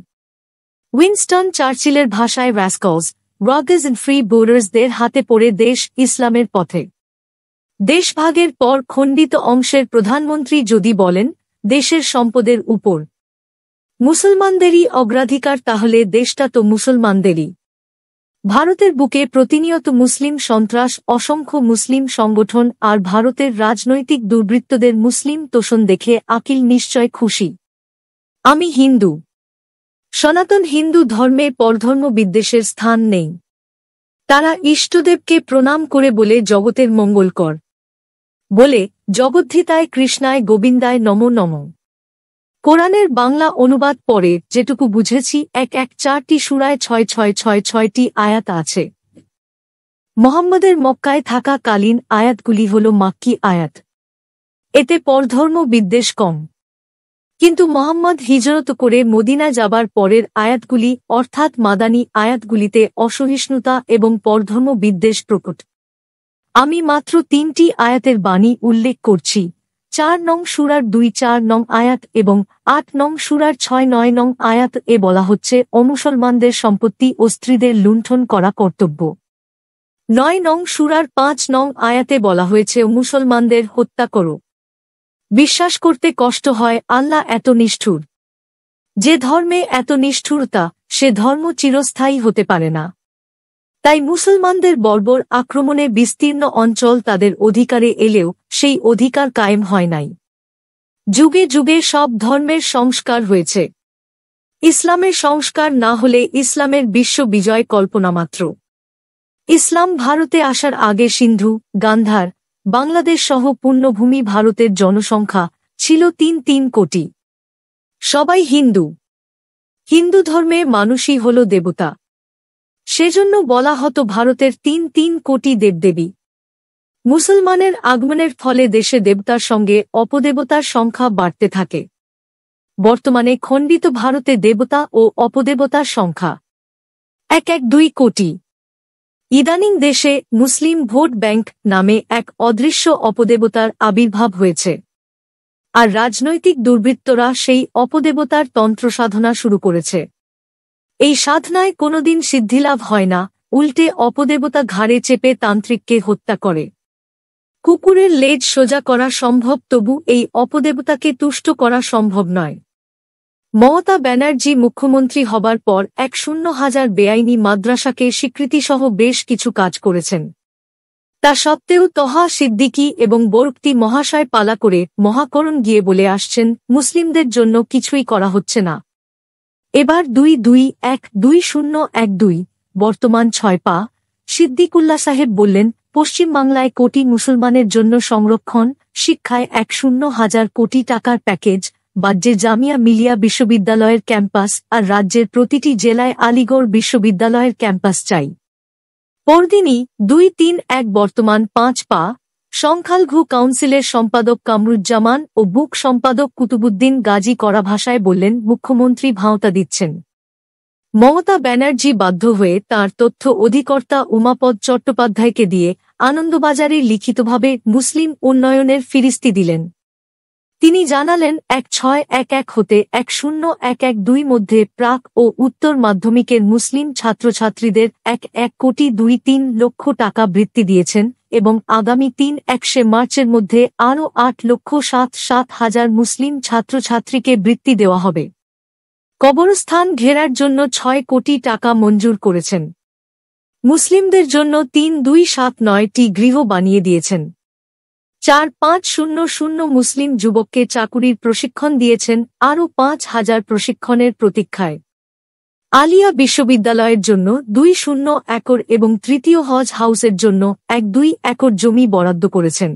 উইনস্টন চার্চিলের ভাষায় রাস্কলস, রগেজ এন্ড ফ্রি বোর্ডার্সদের হাতে পড়ে দেশ ইসলামের পথে। দেশভাগের পর খণ্ডিত অংশের প্রধানমন্ত্রী যদি বলেন দেশের সম্পদের উপর মুসলমানদেরই অগ্রাধিকার, তাহলে দেশটা তো মুসলমানদেরই। ভারতের বুকে প্রতিনিয়ত মুসলিম সন্ত্রাস, অসংখ্য মুসলিম সংগঠন আর ভারতের রাজনৈতিক দুর্বৃত্তদের মুসলিম তোষণ দেখে আকিল নিশ্চয় খুশি। আমি হিন্দু। সনাতন হিন্দু ধর্মে পরধর্ম বিদ্বেষের স্থান নেই। তারা ইষ্টদেবকে প্রণাম করে বলে জগতের মঙ্গল কর, বলে জগদ্ধিতায় কৃষ্ণায় গোবিন্দায় নমো নমঃ। কোরআনের বাংলা অনুবাদ পরে যেটুকু বুঝেছি, 1-4টি সূরায় 6-6-6-6টি আয়াত আছে। মোহাম্মদের মক্কায় থাকা কালীন আয়াতগুলি হল মাক্কি আয়াত। এতে পরধর্ম বিদ্বেষ কম। কিন্তু মোহাম্মদ হিজরত করে মদিনা যাবার পরের আয়াতগুলি অর্থাৎ মাদানী আয়াতগুলিতে অসহিষ্ণুতা এবং পরধর্ম বিদ্বেষ প্রকট। আমি মাত্র 3টি আয়াতের বাণী উল্লেখ করছি। 4 নং সূরার 2-4 নং আয়াত এবং 8 নং সূরার 6-9 নং আয়াত এ বলা হচ্ছে অমুসলমানদের সম্পত্তি ও স্ত্রীদের লুণ্ঠন করা কর্তব্য। 9 নং সূরার 5 নং আয়াতে বলা হয়েছে মুসলমানদের হত্যা করো। বিশ্বাস করতে কষ্ট হয় আল্লাহ এত নিষ্ঠুর। যে ধর্মে এত নিষ্ঠুরতা, সে ধর্ম চিরস্থায়ী হতে পারে না। তাই মুসলমানদের বর্বর আক্রমণে বিস্তীর্ণ অঞ্চল তাদের অধিকারে এলেও সেই অধিকার কায়েম হয় নাই। যুগে যুগে সব ধর্মের সংস্কার হয়েছে। ইসলামের সংস্কার না হলে ইসলামের বিশ্ব বিজয় কল্পনামাত্র। ইসলাম ভারতে আসার আগে সিন্ধু, গান্ধার, বাংলাদেশ সহ পূর্ণভূমি ভারতের জনসংখ্যা ছিল 3 কোটি। সবাই হিন্দু। হিন্দু ধর্মে মানুষই হল দেবতা। সেজন্য বলা হতো ভারতের 3 কোটি দেবদেবী। মুসলমানের আগমনের ফলে দেশে দেবতার সঙ্গে অপদেবতার সংখ্যা বাড়তে থাকে। বর্তমানে খণ্ডিত ভারতে দেবতা ও অপদেবতার সংখ্যা 1-2 কোটি। ইদানিং দেশে মুসলিম ভোট ব্যাংক নামে এক অদৃশ্য অপদেবতার আবির্ভাব হয়েছে। আর রাজনৈতিক দুর্বৃত্তরা সেই অপদেবতার তন্ত্র সাধনা শুরু করেছে। এই সাধনায় কোনোদিন সিদ্ধিলাভ হয় না, উল্টে অপদেবতা ঘাড়ে চেপে তান্ত্রিককে হত্যা করে। কুকুরের লেজ সোজা করা সম্ভব, তবু এই অপদেবতাকে তুষ্ট করা সম্ভব নয়। মমতা ব্যানার্জি মুখ্যমন্ত্রী হবার পর 1,000 বেআইনি মাদ্রাসাকে স্বীকৃতিসহ বেশ কিছু কাজ করেছেন। তা সত্ত্বেও তহা সিদ্দিকী এবং বরকতি মহাশয় পালা করে মহাকরণ গিয়ে বলে আসছেন মুসলিমদের জন্য কিছুই করা হচ্ছে না। এবার 2-2-1-2012 বর্তমান 6 পা সিদ্দিকুল্লাহ সাহেব বললেন পশ্চিমবাংলায় কোটি মুসলমানের জন্য সংরক্ষণ, শিক্ষায় 1,000 কোটি টাকার প্যাকেজ, বাজ্যে জামিয়া মিলিয়া বিশ্ববিদ্যালয়ের ক্যাম্পাস আর রাজ্যের প্রতিটি জেলায় আলিগড় বিশ্ববিদ্যালয়ের ক্যাম্পাস চাই। পরদিনই 2-3-1 বর্তমান 5 পা সংখ্যালঘু কাউন্সিলের সম্পাদক কামরুজ্জামান ও বুক সম্পাদক কুতুবুদ্দিন গাজী কড়া ভাষায় বললেন মুখ্যমন্ত্রী ভাঁওতা দিচ্ছেন। মমতা ব্যানার্জি বাধ্য হয়ে তাঁর তথ্য অধিকর্তা উমাপদ চট্টোপাধ্যায়কে দিয়ে আনন্দবাজারে লিখিতভাবে মুসলিম উন্নয়নের ফিরিস্তি দিলেন। তিনি জানালেন 1611 হতে 1012 মধ্যে প্রাক ও উত্তর মাধ্যমিকের মুসলিম ছাত্রছাত্রীদের 1,23 লক্ষ টাকা বৃত্তি দিয়েছেন এবং আগামী 3-1 মার্চের মধ্যে আরও 8,67,000 মুসলিম ছাত্রছাত্রীকে বৃত্তি দেওয়া হবে। কবরস্থান ঘেরার জন্য 6 কোটি টাকা মঞ্জুর করেছেন। মুসলিমদের জন্য 3,279টি গৃহ বানিয়ে দিয়েছেন। 4,500 মুসলিম যুবককে চাকুরির প্রশিক্ষণ দিয়েছেন, আরও 5,000 প্রশিক্ষণের প্রতীক্ষায়। আলিয়া বিশ্ববিদ্যালয়ের জন্য 2.0 একর এবং তৃতীয় হজ হাউসের জন্য 1.2 একর জমি বরাদ্দ করেছেন,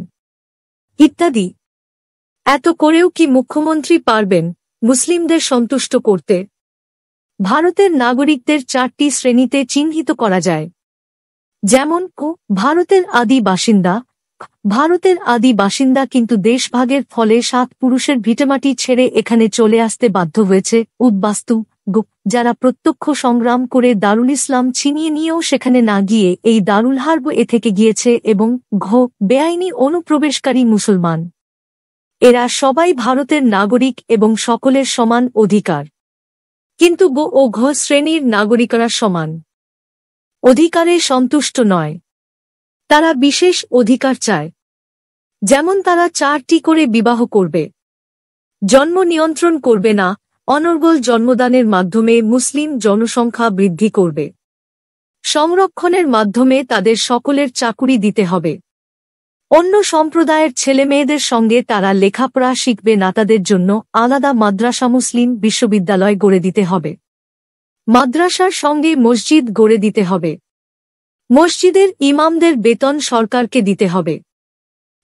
ইত্যাদি। এত করেও কি মুখ্যমন্ত্রী পারবেন মুসলিমদের সন্তুষ্ট করতে? ভারতের নাগরিকদের 4টি শ্রেণীতে চিহ্নিত করা যায়, যেমন ভারতের আদি বাসিন্দা। ভারতের আদি বাসিন্দা কিন্তু দেশভাগের ফলে 7 পুরুষের ভিটেমাটি ছেড়ে এখানে চলে আসতে বাধ্য হয়েছে। উদ্বাস্তু যারা প্রত্যক্ষ সংগ্রাম করে দারুল ইসলাম ছিনিয়ে নিয়েও সেখানে না গিয়ে এই দারুল হার্ব থেকে গিয়েছে, এবং বেআইনি অনুপ্রবেশকারী মুসলমান। এরা সবাই ভারতের নাগরিক এবং সকলের সমান অধিকার, কিন্তু ও শ্রেণীর নাগরিকরা সমান অধিকারে সন্তুষ্ট নয়। তারা বিশেষ অধিকার চায়, যেমন তারা 4টি করে বিবাহ করবে, জন্ম নিয়ন্ত্রণ করবে না, অনর্গল জন্মদানের মাধ্যমে মুসলিম জনসংখ্যা বৃদ্ধি করবে, সংরক্ষণের মাধ্যমে তাদের সকলের চাকুরি দিতে হবে, অন্য সম্প্রদায়ের ছেলেমেয়েদের সঙ্গে তারা লেখাপড়া শিখবে না, তাদের জন্য আলাদা মাদ্রাসা মুসলিম বিশ্ববিদ্যালয় গড়ে দিতে হবে, মাদ্রাসার সঙ্গে মসজিদ গড়ে দিতে হবে, মসজিদের ইমামদের বেতন সরকারকে দিতে হবে,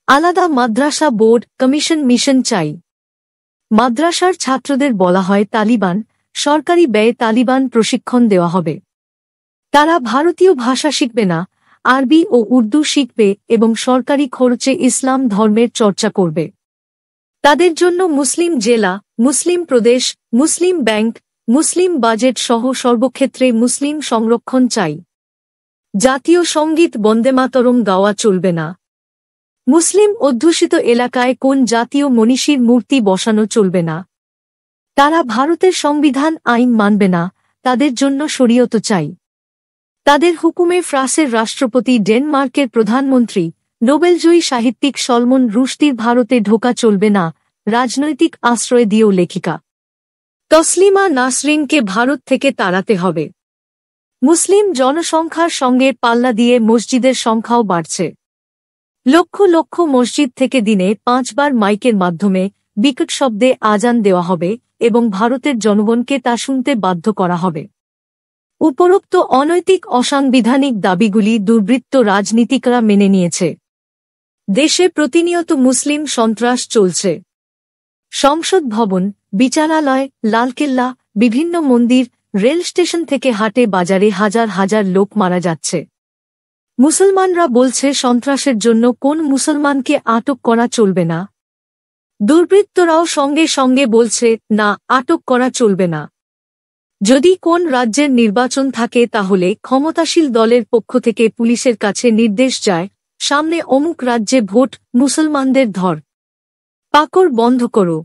আলাদা মাদ্রাসা বোর্ড কমিশন মিশন চাই। মাদ্রাসার ছাত্রদের বলা হয় তালিবান, সরকারি ব্যয়ে তালিবান প্রশিক্ষণ দেওয়া হবে। তারা ভারতীয় ভাষা শিখবে না, আরবি ও উর্দু শিখবে এবং সরকারি খরচে ইসলাম ধর্মের চর্চা করবে। তাদের জন্য মুসলিম জেলা, মুসলিম প্রদেশ, মুসলিম ব্যাংক, মুসলিম বাজেট সহ সর্বক্ষেত্রে মুসলিম সংরক্ষণ চাই। জাতীয় সঙ্গীত বন্দেমাতরম গাওয়া চলবে না। মুসলিম অধ্যুষিত এলাকায় কোন জাতীয় মনীষীর মূর্তি বসানো চলবে না। তারা ভারতের সংবিধান আইন মানবে না, তাদের জন্য শরীয়ত চাই। তাদের হুকুমে ফ্রান্সের রাষ্ট্রপতি, ডেনমার্কের প্রধানমন্ত্রী, নোবেলজয়ী সাহিত্যিক সলমন রুশদির ভারতে ঢোকা চলবে না, রাজনৈতিক আশ্রয় দিয়েও লেখিকা তসলিমা নাসরিনকে ভারত থেকে তাড়াতে হবে। মুসলিম জনসংখ্যার সঙ্গে পাল্লা দিয়ে মসজিদের সংখ্যাও বাড়ছে। লক্ষ লক্ষ মসজিদ থেকে দিনে 5 বার মাইকের মাধ্যমে বিকট শব্দে আজান দেওয়া হবে এবং ভারতের জনগণকে তা শুনতে বাধ্য করা হবে। উপরোক্ত অনৈতিক অসাংবিধানিক দাবিগুলি দুর্বৃত্ত রাজনীতিকরা মেনে নিয়েছে। দেশে প্রতিনিয়ত মুসলিম সন্ত্রাস চলছে। সংসদ ভবন, বিচারালয়, লালকেল্লা, বিভিন্ন মন্দির, রেল স্টেশন থেকে হাটে বাজারে হাজার হাজার লোক মারা যাচ্ছে। মুসলমানরা বলছে সন্ত্রাসের জন্য কোন মুসলমানকে আটক করা চলবে না। দুর্বৃত্তরাও সঙ্গে সঙ্গে বলছে না, আটক করা চলবে না। যদি কোন রাজ্যের নির্বাচন থাকে তাহলে ক্ষমতাশীল দলের পক্ষ থেকে পুলিশের কাছে নির্দেশ যায়, সামনে অমুক রাজ্যে ভোট, মুসলমানদের ধর পাকড় বন্ধ করো।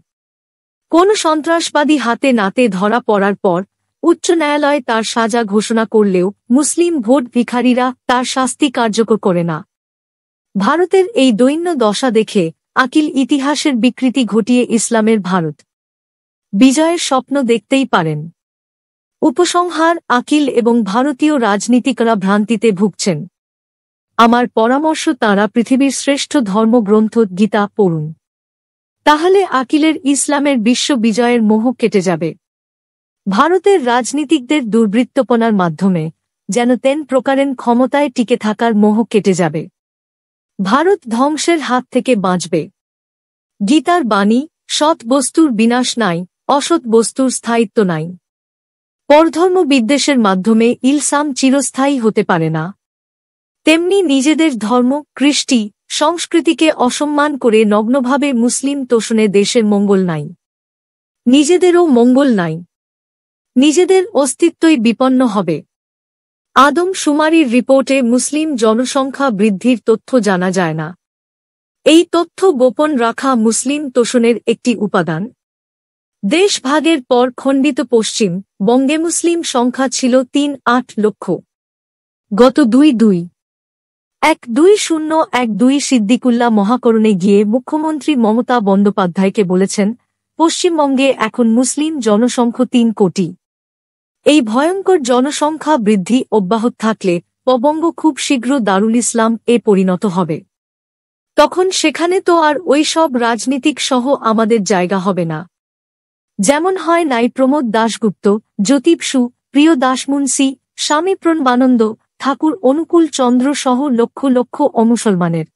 কোন সন্ত্রাসবাদী হাতে নাতে ধরা পড়ার পর উচ্চ ন্যায়ালয় তার সাজা ঘোষণা করলেও মুসলিম ভোট ভিখারিরা তার শাস্তি কার্যকর করে না। ভারতের এই দৈন্য দশা দেখে আকিল ইতিহাসের বিকৃতি ঘটিয়ে ইসলামের ভারত বিজয়ের স্বপ্ন দেখতেই পারেন। উপসংহার: আকিল এবং ভারতীয় রাজনীতিকরা ভ্রান্তিতে ভুগছেন। আমার পরামর্শ, তাঁরা পৃথিবীর শ্রেষ্ঠ ধর্মগ্রন্থ গীতা পড়ুন। তাহলে আকিলের ইসলামের বিশ্ব বিজয়ের মোহ কেটে যাবে। ভারতের রাজনীতিকদের দুর্বৃত্তপনার মাধ্যমে যেন তেন প্রকারেণ ক্ষমতায় টিকে থাকার মোহ কেটে যাবে। ভারত ধ্বংসের হাত থেকে বাঁচবে। গীতার বাণী: সৎ বস্তুর বিনাশ নাই, অসৎ বস্তুর স্থায়িত্ব নাই। পরধর্ম বিদ্বেষের মাধ্যমে ইসলাম চিরস্থায়ী হতে পারে না। তেমনি নিজেদের ধর্ম, কৃষ্টি, সংস্কৃতিকে অসম্মান করে নগ্নভাবে মুসলিম তোষণে দেশের মঙ্গল নাই, নিজেদেরও মঙ্গল নাই। নিজেদের অস্তিত্বই বিপন্ন হবে। আদম শুমারির রিপোর্টে মুসলিম জনসংখ্যা বৃদ্ধির তথ্য জানা যায় না। এই তথ্য গোপন রাখা মুসলিম তোষণের একটি উপাদান। দেশ ভাগের পর খণ্ডিত পশ্চিম বঙ্গে মুসলিম সংখ্যা ছিল 3.8 লক্ষ। গত 2-2-1-2012 সিদ্দিকুল্লাহ মহাকরণে গিয়ে মুখ্যমন্ত্রী মমতা বন্দ্যোপাধ্যায়কে বলেছেন, পশ্চিমবঙ্গে এখন মুসলিম জনসংখ্যা 3 কোটি। এই ভয়ঙ্কর জনসংখ্যা বৃদ্ধি অব্যাহত থাকলে পবঙ্গ খুব শীঘ্র দারুল ইসলাম এ পরিণত হবে। তখন সেখানে তো আর ওই সব রাজনীতিক সহ আমাদের জায়গা হবে না। যেমন হয় নাই প্রমোদ দাশগুপ্ত, জ্যোতিবসু, প্রিয় দাসমুন্সি, স্বামী প্রণবানন্দ, ঠাকুর অনুকূল চন্দ্র সহ লক্ষ লক্ষ অমুসলমানের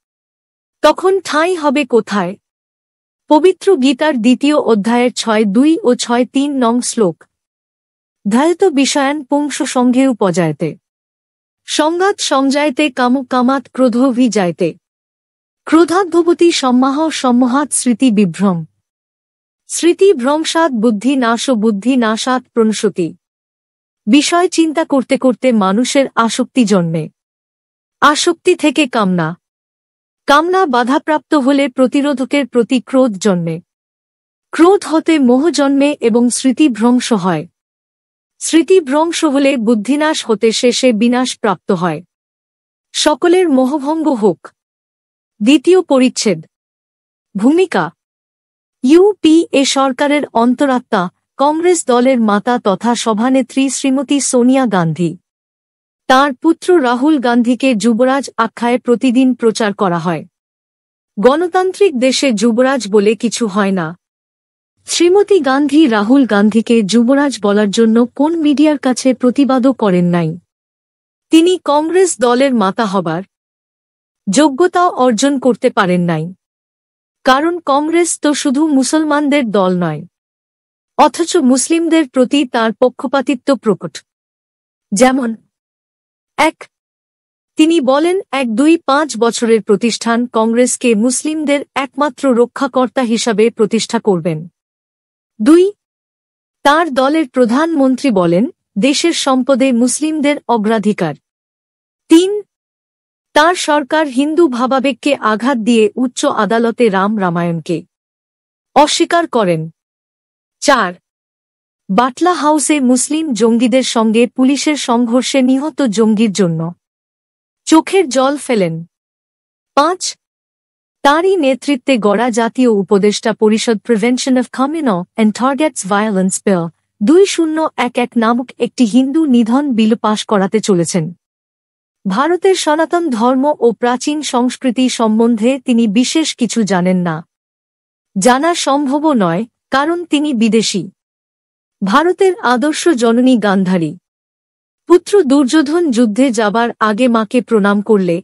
তখন ঠাঁই হবে কোথায়? পবিত্র গীতার 2 অধ্যায়ের 6:2 ও 6:3 নং শ্লোক। ধ্যায়ত বিষয়ান পুংস সঙ্ঘে উপজায়তে সংঘাত সংজায়তে কামাত ক্রোধভিজায়তে ক্রোধাদ্ভবতী সম্মাহ সম্মোহাৎ স্মৃতি বিভ্রম স্মৃতি ভ্রংসাৎ বুদ্ধি নাশাৎ প্রণশতি। বিষয় চিন্তা করতে করতে মানুষের আসক্তি জন্মে। আসক্তি থেকে কামনা বাধাপ্রাপ্ত হলে প্রতিরোধকের প্রতি ক্রোধ জন্মে। ক্রোধ হতে মোহ জন্মে এবং স্মৃতিভ্রংশ হয়। স্মৃতিভ্রংশ হলে বুদ্ধিনাশ হতে শেষে বিনাশ প্রাপ্ত হয়। সকলের মোহভঙ্গ হোক। 2 পরিচ্ছেদ। ভূমিকা। ইউপিএ সরকারের অন্তরাত্মা, কংগ্রেস দলের মাতা তথা সভানেত্রী শ্রীমতী সোনিয়া গান্ধী। তাঁর পুত্র রাহুল গান্ধীকে যুবরাজ আখ্যায়ে প্রতিদিন প্রচার করা হয়। গণতান্ত্রিক দেশে যুবরাজ বলে কিছু হয় না। শ্রীমতী গান্ধী রাহুল গান্ধীকে যুবরাজ বলার জন্য কোন মিডিয়ার কাছে প্রতিবাদও করেন নাই। তিনি কংগ্রেস দলের মাতা হবার যোগ্যতাও অর্জন করতে পারেন নাই। কারণ কংগ্রেস তো শুধু মুসলমানদের দল নয়, অথচ মুসলিমদের প্রতি তার পক্ষপাতিত্ব প্রকট। যেমন 1. তিনি বলেন 1-2-5 বছরের প্রতিষ্ঠান কংগ্রেসকে মুসলিমদের একমাত্র রক্ষাকর্তা হিসাবে প্রতিষ্ঠা করবেন। 2. তার দলের প্রধানমন্ত্রী বলেন দেশের সম্পদে মুসলিমদের অগ্রাধিকার। 3. তার সরকার হিন্দু ভাবাবেগকে আঘাত দিয়ে উচ্চ আদালতে রামায়ণকে অস্বীকার করেন। 4. বাটলা হাউসে মুসলিম জঙ্গিদের সঙ্গে পুলিশের সংঘর্ষে নিহত জঙ্গির জন্য চোখের জল ফেলেন। 5. তাঁরই নেতৃত্বে গড়া জাতীয় উপদেষ্টা পরিষদ prevention of communal and targets violence bill 2011 নামক একটি হিন্দু নিধন বিল পাশ করাতে চলেছেন। ভারতের সনাতন ধর্ম ও প্রাচীন সংস্কৃতি সম্বন্ধে তিনি বিশেষ কিছু জানেন না। জানা সম্ভবও নয়, কারণ তিনি বিদেশী। ভারতের আদর্শ জননী গান্ধারী পুত্র দুর্যোধন যুদ্ধে যাবার আগে মাকে প্রণাম করলে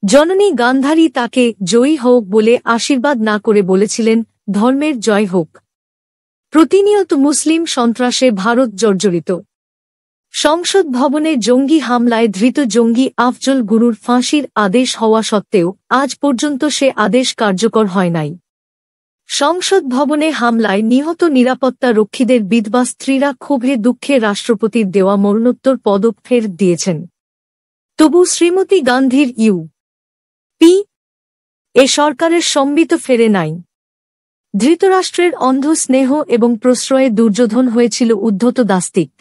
জননী গান্ধারী তাকে জয়ী হোক বলে আশীর্বাদ না করে বলেছিলেন ধর্মের জয় হোক। প্রতিনিয়ত মুসলিম সন্ত্রাসে ভারত জর্জরিত। সংসদ ভবনে জঙ্গি হামলায় ধৃত জঙ্গি আফজল গুরুর ফাঁসির আদেশ হওয়া সত্ত্বেও আজ পর্যন্ত সে আদেশ কার্যকর হয় নাই। সংসদ ভবনে হামলায় নিহত নিরাপত্তা রক্ষীদের বিধবা স্ত্রীরা ক্ষোভে দুঃখে রাষ্ট্রপতির দেওয়া মরণোত্তর পদক ফেরত দিয়েছেন। তবু শ্রীমতী গান্ধীর ইউ.পি. এ সরকারের সম্বিত ফেরে নাই। ধৃতরাষ্ট্রের অন্ধ স্নেহ এবং প্রশ্রয়ে দুর্যোধন হয়েছিল উদ্ধত দাস্তিক।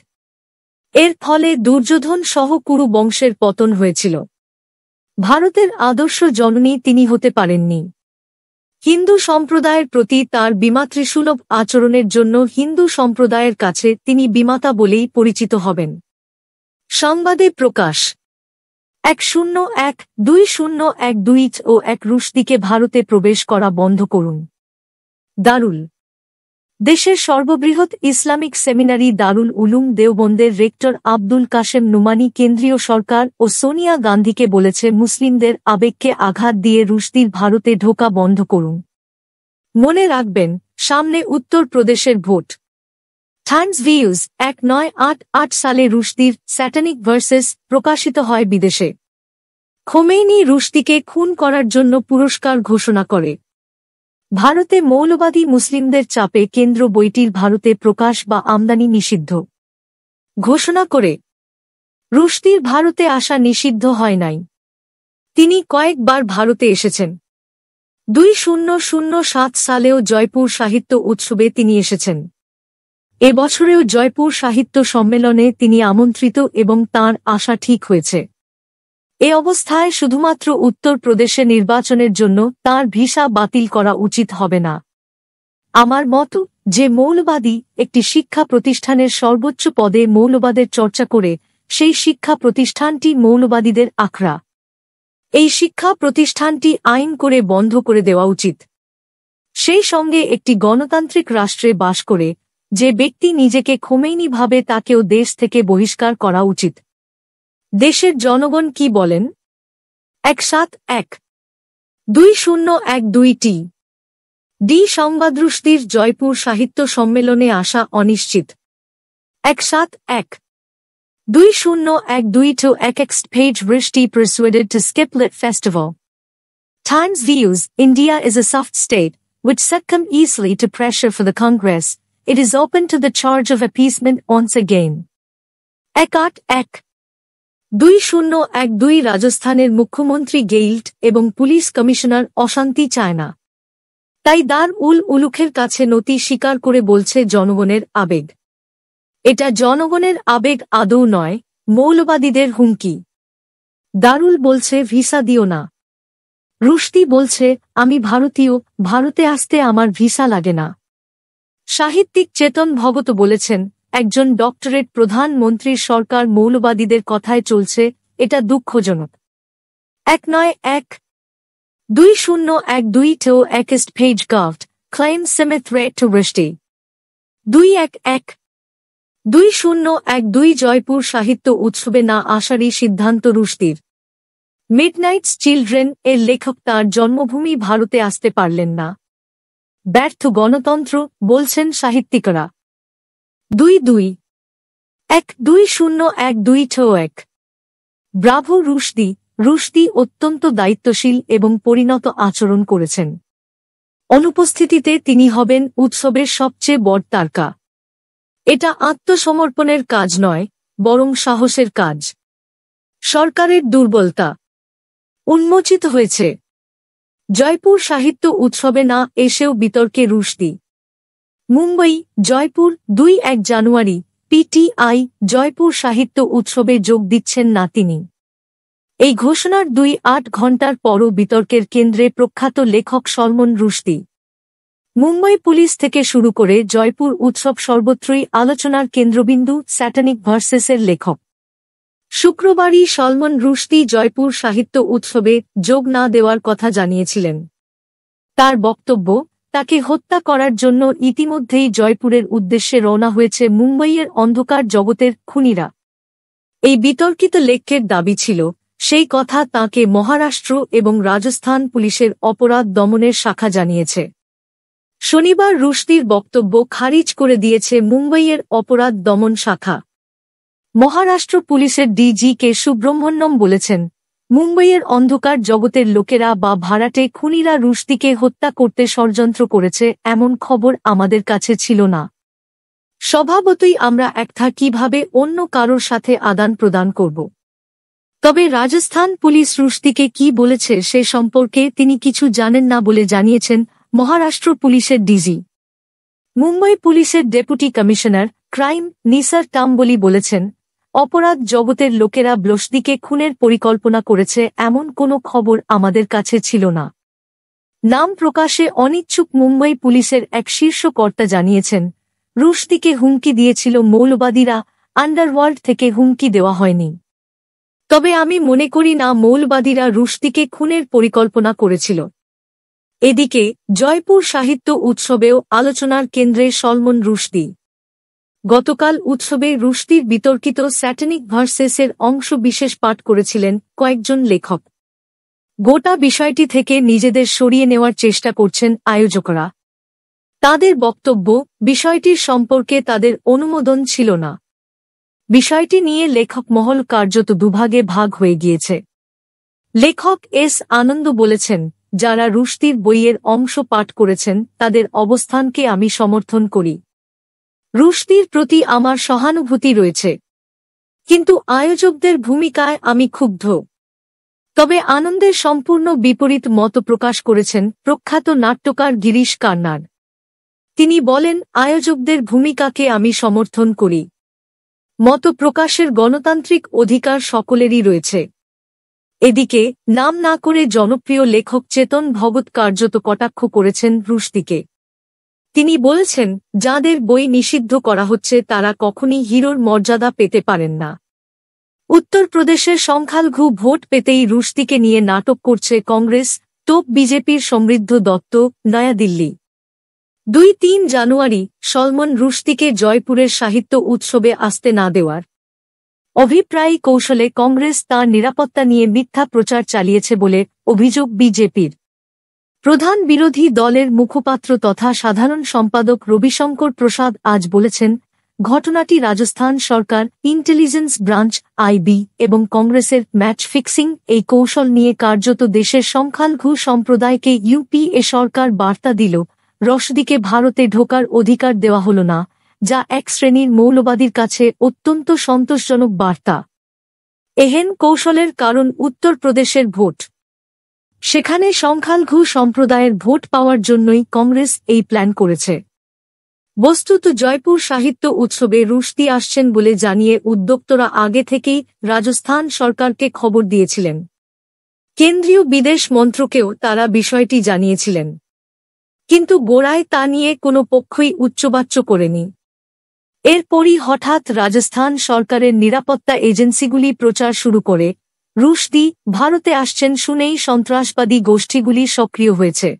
এর ফলে দুর্যোধন সহ কুরু বংশের পতন হয়েছিল। ভারতের আদর্শ জননী তিনি হতে পারেননি। হিন্দু সম্প্রদায়ের প্রতি তার বিমাতৃসুলভ আচরণের জন্য হিন্দু সম্প্রদায়ের কাছে তিনি বিমাতা বলেই পরিচিত হবেন। সংবাদে প্রকাশ 101-2012 ও 1 রুশদিকে ভারতে প্রবেশ করা বন্ধ করুন। দারুল দেশের সর্ববৃহৎ ইসলামিক সেমিনারি দারুল উলুম দেওবন্দের রেক্টর আব্দুল কাশেম নুমানি কেন্দ্রীয় সরকার ও সোনিয়া গান্ধীকে বলেছে মুসলিমদের আবেগকে আঘাত দিয়ে রুশদির ভারতে ঢোকা বন্ধ করুন। মনে রাখবেন, সামনে উত্তর প্রদেশের ভোট। টাইমস ভিউজ 1988 সালে রুশদির স্যাটানিক ভার্সেস প্রকাশিত হয় বিদেশে। খোমেনি রুশদিকে খুন করার জন্য পুরস্কার ঘোষণা করে। ভারতে মৌলবাদী মুসলিমদের চাপে কেন্দ্র বইটির ভারতে প্রকাশ বা আমদানি নিষিদ্ধ ঘোষণা করে। রুশদির ভারতে আসা নিষিদ্ধ হয় নাই। তিনি কয়েকবার ভারতে এসেছেন। 2007 সালেও জয়পুর সাহিত্য উৎসবে তিনি এসেছেন। এবছরেও জয়পুর সাহিত্য সম্মেলনে তিনি আমন্ত্রিত এবং তাঁর আসা ঠিক হয়েছে। এ অবস্থায় শুধুমাত্র উত্তর প্রদেশে নির্বাচনের জন্য তাঁর ভিসা বাতিল করা উচিত হবে না। আমার মত, যে মৌলবাদী একটি শিক্ষা প্রতিষ্ঠানের সর্বোচ্চ পদে মৌলবাদের চর্চা করে, সেই শিক্ষা প্রতিষ্ঠানটি মৌলবাদীদের আখড়া। এই শিক্ষা প্রতিষ্ঠানটি আইন করে বন্ধ করে দেওয়া উচিত। সেই সঙ্গে একটি গণতান্ত্রিক রাষ্ট্রে বাস করে যে ব্যক্তি নিজেকে খোমেনি ভাবে তাকেও দেশ থেকে বহিষ্কার করা উচিত। দেশের জনগণ কি বলেন? 171-2012 ডি সংবাদরুষ্টির জয়পুর সাহিত্য সম্মেলনে আসা অনিশ্চিত। 171-2012 page Rishti persuaded to skip Lit Festival. Times views India is a soft state, which succumb easily to pressure for the Congress. It is open to the charge of appeasement once again. 1-2012 রাজস্থানের মুখ্যমন্ত্রী গেইল্ট এবং পুলিশ কমিশনার অশান্তি চায় না। তাই দার-উল-উলুখের কাছে নতি স্বীকার করে বলছে জনগণের আবেগ। এটা জনগণের আবেগ আদৌ নয়, মৌলবাদীদের হুমকি। দারুল বলছে ভিসা দিও না। রুশদি বলছে আমি ভারতীয়, ভারতে আসতে আমার ভিসা লাগে না। সাহিত্যিক চেতন ভগত বলেছেন একজন ডক্টরেট প্রধানমন্ত্রীর সরকার মৌলবাদীদের কথায় চলছে, এটা দুঃখজনক। 1-2012 page Govt. Claims Simi threat to Rishti. 2-1-2012 Jaipur সাহিত্য উৎসবে না আসারই সিদ্ধান্ত রুশদির। মিডনাইটস চিলড্রেন এর লেখক তাঁর জন্মভূমি ভারতে আসতে পারলেন না। ব্যর্থ গণতন্ত্র, বলছেন সাহিত্যিকরা। 2-1-2012 ব্রাভো রুশদি। রুশদি অত্যন্ত দায়িত্বশীল এবং পরিণত আচরণ করেছেন। অনুপস্থিতিতে তিনি হবেন উৎসবের সবচেয়ে বড় তারকা। এটা আত্মসমর্পণের কাজ নয়, বরং সাহসের কাজ। সরকারের দুর্বলতা উন্মোচিত হয়েছে। জয়পুর সাহিত্য উৎসবে না এসেও বিতর্কে রুশদি। মুম্বই, জয়পুর 2-1 জানুয়ারি পিটিআই জয়পুর সাহিত্য উৎসবে যোগ দিচ্ছেন না তিনি। এই ঘোষণার 2-8 ঘণ্টার পরও বিতর্কের কেন্দ্রে প্রখ্যাত লেখক সলমন রুশদি। মুম্বই পুলিশ থেকে শুরু করে জয়পুর উৎসব সর্বত্রই আলোচনার কেন্দ্রবিন্দু স্যাটানিক ভার্সেসের লেখক। শুক্রবারই সলমন রুশদি জয়পুর সাহিত্য উৎসবে যোগ না দেওয়ার কথা জানিয়েছিলেন। তার বক্তব্য, তাকে হত্যা করার জন্য ইতিমধ্যেই জয়পুরের উদ্দেশ্যে রওনা হয়েছে মুম্বইয়ের অন্ধকার জগতের খুনিরা। এই বিতর্কিত লেখকের দাবি ছিল, সেই কথা তাঁকে মহারাষ্ট্র এবং রাজস্থান পুলিশের অপরাধ দমনের শাখা জানিয়েছে। শনিবার রুশদির বক্তব্য খারিজ করে দিয়েছে মুম্বইয়ের অপরাধ দমন শাখা। মহারাষ্ট্র পুলিশের ডিজি কে সুব্রহ্মণ্যম বলেছেন, মুম্বইয়ের অন্ধকার জগতের লোকেরা বা ভাড়াটে খুনিরা রুশদিকে হত্যা করতে ষড়যন্ত্র করেছে এমন খবর আমাদের কাছে ছিল না। স্বভাবতই আমরা একটা কিভাবে অন্য কারোর সাথে আদান প্রদান করব। তবে রাজস্থান পুলিশ রুশদিকে কি বলেছে সে সম্পর্কে তিনি কিছু জানেন না বলে জানিয়েছেন মহারাষ্ট্র পুলিশের ডিজি। মুম্বই পুলিশের ডেপুটি কমিশনার ক্রাইম নিসার টাম্বলি বলেছেন, অপরাধ জগতের লোকেরা রুশদিকে খুনের পরিকল্পনা করেছে এমন কোনো খবর আমাদের কাছে ছিল না। নাম প্রকাশে অনিচ্ছুক মুম্বই পুলিশের এক শীর্ষ কর্তা জানিয়েছেন, রুশদিকে হুমকি দিয়েছিল মৌলবাদীরা, আন্ডারওয়ার্ল্ড থেকে হুমকি দেওয়া হয়নি। তবে আমি মনে করি না মৌলবাদীরা রুশদিকে খুনের পরিকল্পনা করেছিল। এদিকে জয়পুর সাহিত্য উৎসবেও আলোচনার কেন্দ্রে সলমন রুশদি। গতকাল উৎসবে রুশদির বিতর্কিত স্যাটানিক ভার্সেসের অংশ বিশেষ পাঠ করেছিলেন কয়েকজন লেখক। গোটা বিষয়টি থেকে নিজেদের সরিয়ে নেওয়ার চেষ্টা করছেন আয়োজকরা। তাদের বক্তব্য, বিষয়টির সম্পর্কে তাদের অনুমোদন ছিল না। বিষয়টি নিয়ে লেখক মহল কার্যত দুভাগে ভাগ হয়ে গিয়েছে। লেখক এস আনন্দ বলেছেন, যারা রুশদির বইয়ের অংশ পাঠ করেছেন তাদের অবস্থানকে আমি সমর্থন করি। রুশদির প্রতি আমার সহানুভূতি রয়েছে, কিন্তু আয়োজকদের ভূমিকায় আমি ক্ষুব্ধ। তবে আনন্দের সম্পূর্ণ বিপরীত মত প্রকাশ করেছেন প্রখ্যাত নাট্যকার গিরিশ কার্নাড। তিনি বলেন, আয়োজকদের ভূমিকাকে আমি সমর্থন করি। মত প্রকাশের গণতান্ত্রিক অধিকার সকলেরই রয়েছে। এদিকে নাম না করে জনপ্রিয় লেখক চেতন ভগত কার্যত কটাক্ষ করেছেন রুশদিকে। তিনি বলেছেন, যাদের বই নিষিদ্ধ করা হচ্ছে তারা কখনই হিরোর মর্যাদা পেতে পারেন না। উত্তরপ্রদেশের সংখ্যালঘু ভোট পেতেই রুশদিকে নিয়ে নাটক করছে কংগ্রেস, তোপ বিজেপির সমৃদ্ধ দত্ত, নয়াদিল্লি। 2-3 জানুয়ারি সলমন রুশদিকে জয়পুরের সাহিত্য উৎসবে আসতে না দেওয়ার অভিপ্রায়ী কৌশলে কংগ্রেস তাঁর নিরাপত্তা নিয়ে মিথ্যা প্রচার চালিয়েছে বলে অভিযোগ বিজেপির। প্রধান বিরোধী দলের মুখপাত্র তথা সাধারণ সম্পাদক রবিশঙ্কর প্রসাদ আজ বলেছেন, ঘটনাটি রাজস্থান সরকার, ইন্টেলিজেন্স ব্রাঞ্চ আইবি এবং কংগ্রেসের ম্যাচ ফিক্সিং এই কৌশল নিয়ে কার্যত দেশের সংখ্যালঘু সম্প্রদায়কে ইউপিএ সরকার বার্তা দিল, রশদিকে ভারতে ঢোকার অধিকার দেওয়া হল না, যা এক শ্রেণীর মৌলবাদীর কাছে অত্যন্ত সন্তোষজনক বার্তা। এহেন কৌশলের কারণ উত্তরপ্রদেশের ভোট। সেখানে সংখ্যালঘু সম্প্রদায়ের ভোট পাওয়ার জন্যই কংগ্রেস এই প্ল্যান করেছে। বস্তুত জয়পুর সাহিত্য উৎসবে রুশদি আসছেন বলে জানিয়ে উদ্যোক্তারা আগে থেকেই রাজস্থান সরকারকে খবর দিয়েছিলেন। কেন্দ্রীয় বিদেশ মন্ত্রকেও তারা বিষয়টি জানিয়েছিলেন, কিন্তু গোড়ায় তা নিয়ে কোনো পক্ষই উচ্চবাচ্য করেনি। এরপরই হঠাৎ রাজস্থান সরকারের নিরাপত্তা এজেন্সিগুলি প্রচার শুরু করে, রুশদি ভারতে আসছেন শুনেই সন্ত্রাসবাদী গোষ্ঠীগুলি সক্রিয় হয়েছে।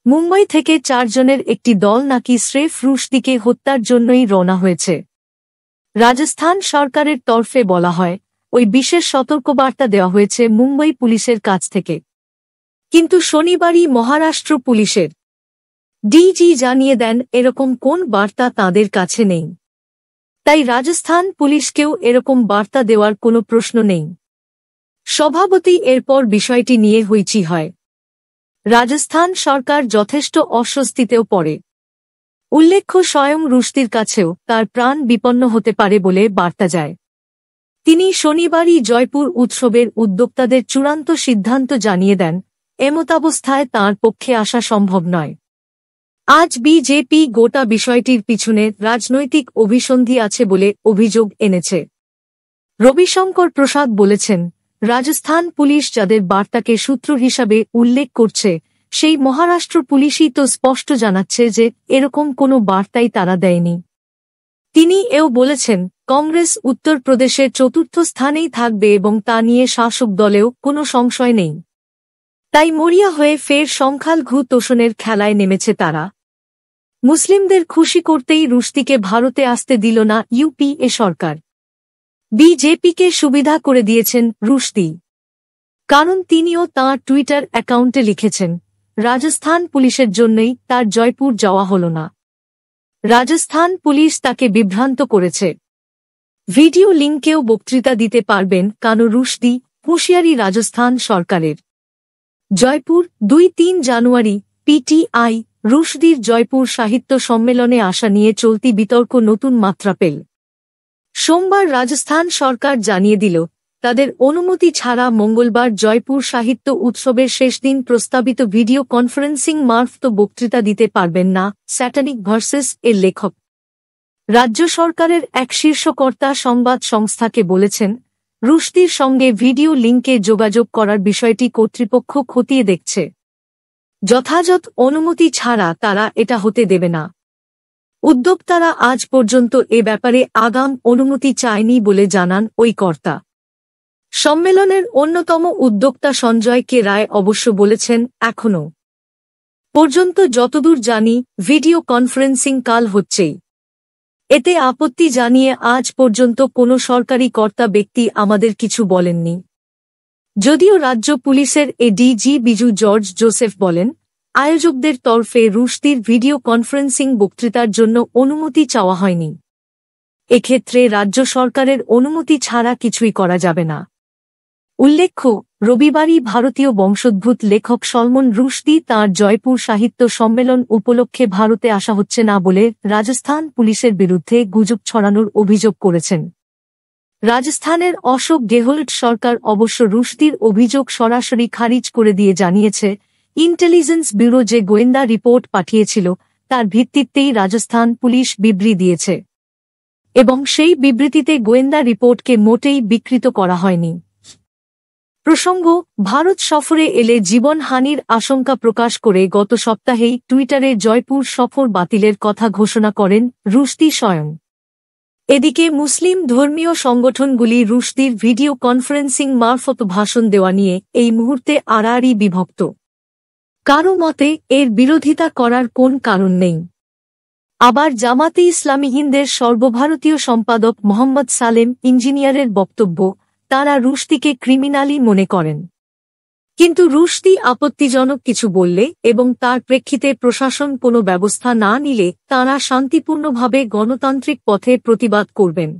মুম্বই থেকে 4 জনের একটি দল নাকি স্রেফ রুশদিকে হত্যার জন্যই রওনা হয়েছে। রাজস্থান সরকারের তরফে বলা হয়, ওই বিশেষ সতর্কবার্তা দেওয়া হয়েছে মুম্বই পুলিশের কাছ থেকে। কিন্তু শনিবারই মহারাষ্ট্র পুলিশের ডিজি জানিয়ে দেন এরকম কোন বার্তা তাঁদের কাছে নেই। তাই রাজস্থান পুলিশকেও এরকম বার্তা দেওয়ার কোনো প্রশ্ন নেই। স্বভাবতই এরপর বিষয়টি নিয়ে হইচই হয়। রাজস্থান সরকার যথেষ্ট অস্বস্তিতেও পড়ে। উল্লেখ্য, স্বয়ং রুশদির কাছেও তার প্রাণ বিপন্ন হতে পারে বলে বার্তা যায়। তিনি শনিবারই জয়পুর উৎসবের উদ্যোক্তাদের চূড়ান্ত সিদ্ধান্ত জানিয়ে দেন, এমতাবস্থায় তাঁর পক্ষে আসা সম্ভব নয়। আজ বিজেপি গোটা বিষয়টির পিছনে রাজনৈতিক অভিসন্ধি আছে বলে অভিযোগ এনেছে। রবিশঙ্কর প্রসাদ বলেছেন, রাজস্থান পুলিশ যাদের বার্তাকে সূত্র হিসাবে উল্লেখ করছে, সেই মহারাষ্ট্র পুলিশই তো স্পষ্ট জানাচ্ছে যে এরকম কোনো বার্তাই তারা দেয়নি। তিনি এও বলেছেন, কংগ্রেস উত্তরপ্রদেশের 4র্থ স্থানেই থাকবে এবং তা নিয়ে শাসক দলেও কোনো সংশয় নেই। তাই মরিয়া হয়ে ফের সংখ্যালঘু তোষণের খেলায় নেমেছে তারা। মুসলিমদের খুশি করতেই রুশদিকে ভারতে আসতে দিল না ইউপিএ সরকার। বিজেপিকে সুবিধা করে দিয়েছেন রুশদি। কারণ তিনিও তাঁর টুইটার অ্যাকাউন্টে লিখেছেন, রাজস্থান পুলিশের জন্যই তার জয়পুর যাওয়া হল না। রাজস্থান পুলিশ তাকে বিভ্রান্ত করেছে। ভিডিও লিঙ্কেও বক্তৃতা দিতে পারবেন কানো রুশদি, হুঁশিয়ারি রাজস্থান সরকারের। জয়পুর 2-3 জানুয়ারি পিটিআই রুশদির জয়পুর সাহিত্য সম্মেলনে আসা নিয়ে চলতি বিতর্ক নতুন মাত্রা পেল। সোমবার রাজস্থান সরকার জানিয়ে দিল, তাদের অনুমতি ছাড়া মঙ্গলবার জয়পুর সাহিত্য উৎসবের শেষ দিন প্রস্তাবিত ভিডিও কনফারেন্সিং মারফত বক্তৃতা দিতে পারবেন না স্যাটানিক ভার্সেস এর লেখক। রাজ্য সরকারের এক শীর্ষকর্তা সংবাদ সংস্থাকে বলেছেন, রুশদির সঙ্গে ভিডিও লিঙ্কে যোগাযোগ করার বিষয়টি কর্তৃপক্ষ খতিয়ে দেখছে। যথাযথ অনুমতি ছাড়া তারা এটা হতে দেবে না। উদ্যোক্তারা আজ পর্যন্ত এ ব্যাপারে আগাম অনুমতি চায়নি বলে জানান ওই কর্তা। সম্মেলনের অন্যতম উদ্যোক্তা সঞ্জয় কে রায় অবশ্য বলেছেন, এখনো পর্যন্ত যতদূর জানি ভিডিও কনফারেন্সিং কাল হচ্ছেই। এতে আপত্তি জানিয়ে আজ পর্যন্ত কোনো সরকারি কর্তা ব্যক্তি আমাদের কিছু বলেননি। যদিও রাজ্য পুলিশের এডিজি বিজু জর্জ জোসেফ বলেন, আয়োজকদের তরফে রুশদির ভিডিও কনফারেন্সিং বক্তৃতার জন্য অনুমতি চাওয়া হয়নি। এক্ষেত্রে রাজ্য সরকারের অনুমতি ছাড়া কিছুই করা যাবে না। উল্লেখ্য, রবিবারই ভারতীয় বংশোদ্ভূত লেখক সলমন রুশদি তাঁর জয়পুর সাহিত্য সম্মেলন উপলক্ষে ভারতে আসা হচ্ছে না বলে রাজস্থান পুলিশের বিরুদ্ধে গুজব ছড়ানোর অভিযোগ করেছেন। রাজস্থানের অশোক গেহলট সরকার অবশ্য রুশদির অভিযোগ সরাসরি খারিজ করে দিয়ে জানিয়েছে, ইন্টেলিজেন্স ব্যুরো যে গোয়েন্দা রিপোর্ট পাঠিয়েছিল তার ভিত্তিতেই রাজস্থান পুলিশ বিবৃতি দিয়েছে এবং সেই বিবৃতিতে গোয়েন্দা রিপোর্টকে মোটেই বিকৃত করা হয়নি। প্রসঙ্গ, ভারত সফরে এলে জীবনহানির আশঙ্কা প্রকাশ করে গত সপ্তাহেই টুইটারে জয়পুর সফর বাতিলের কথা ঘোষণা করেন রুশদি স্বয়ং। এদিকে মুসলিম ধর্মীয় সংগঠনগুলি রুশদির ভিডিও কনফারেন্সিং মারফত ভাষণ দেওয়া নিয়ে এই মুহূর্তে আড়াআড়ি বিভক্ত। কারো মতে এর বিরোধিতা করার কোন কারণ নেই। আবার জামাতে ইসলামী হিন্দের সর্বভারতীয় সম্পাদক মোহাম্মদ সালেম ইঞ্জিনিয়ারের বক্তব্য, তারা রুশদিকে ক্রিমিনালি মনে করেন। কিন্তু রুশদি আপত্তিজনক কিছু বললে এবং তার প্রেক্ষিতে প্রশাসন কোনো ব্যবস্থা না নিলে তাঁরা শান্তিপূর্ণভাবে গণতান্ত্রিক পথে প্রতিবাদ করবেন।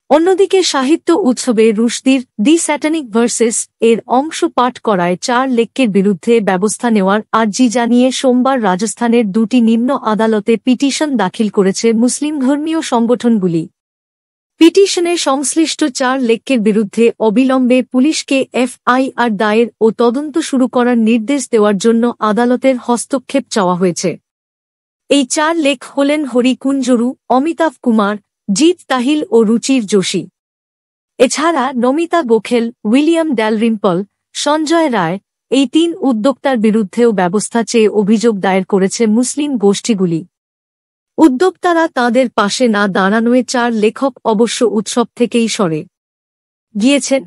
অন্যদিকে সাহিত্য উৎসবে রুশদির দি স্যাটানিক ভার্সেস এর অংশ পাঠ করায় 4 লেখকের বিরুদ্ধে ব্যবস্থা নেওয়ার আর্জি জানিয়ে সোমবার রাজস্থানের 2টি নিম্ন আদালতে পিটিশন দাখিল করেছে মুসলিম ধর্মীয় সংগঠনগুলি। পিটিশনে সংশ্লিষ্ট 4 লেখকের বিরুদ্ধে অবিলম্বে পুলিশকে এফআইআর দায়ের ও তদন্ত শুরু করার নির্দেশ দেওয়ার জন্য আদালতের হস্তক্ষেপ চাওয়া হয়েছে। এই 4 লেখ হলেন হরি কুঞ্জরু, অমিতাভ কুমার, জিৎ তাহিল ও রুচির যোশী। এছাড়া নমিতা গোখেল, উইলিয়াম ড্যালরিম্পল, সঞ্জয় রায়, এই 3 উদ্যোক্তার বিরুদ্ধেও ব্যবস্থা চেয়ে অভিযোগ দায়ের করেছে মুসলিম গোষ্ঠীগুলি। উদ্যোক্তারা তাঁদের পাশে না দাঁড়ানোয় 4 লেখক অবশ্য উৎসব থেকেই সরে গিয়েছেন।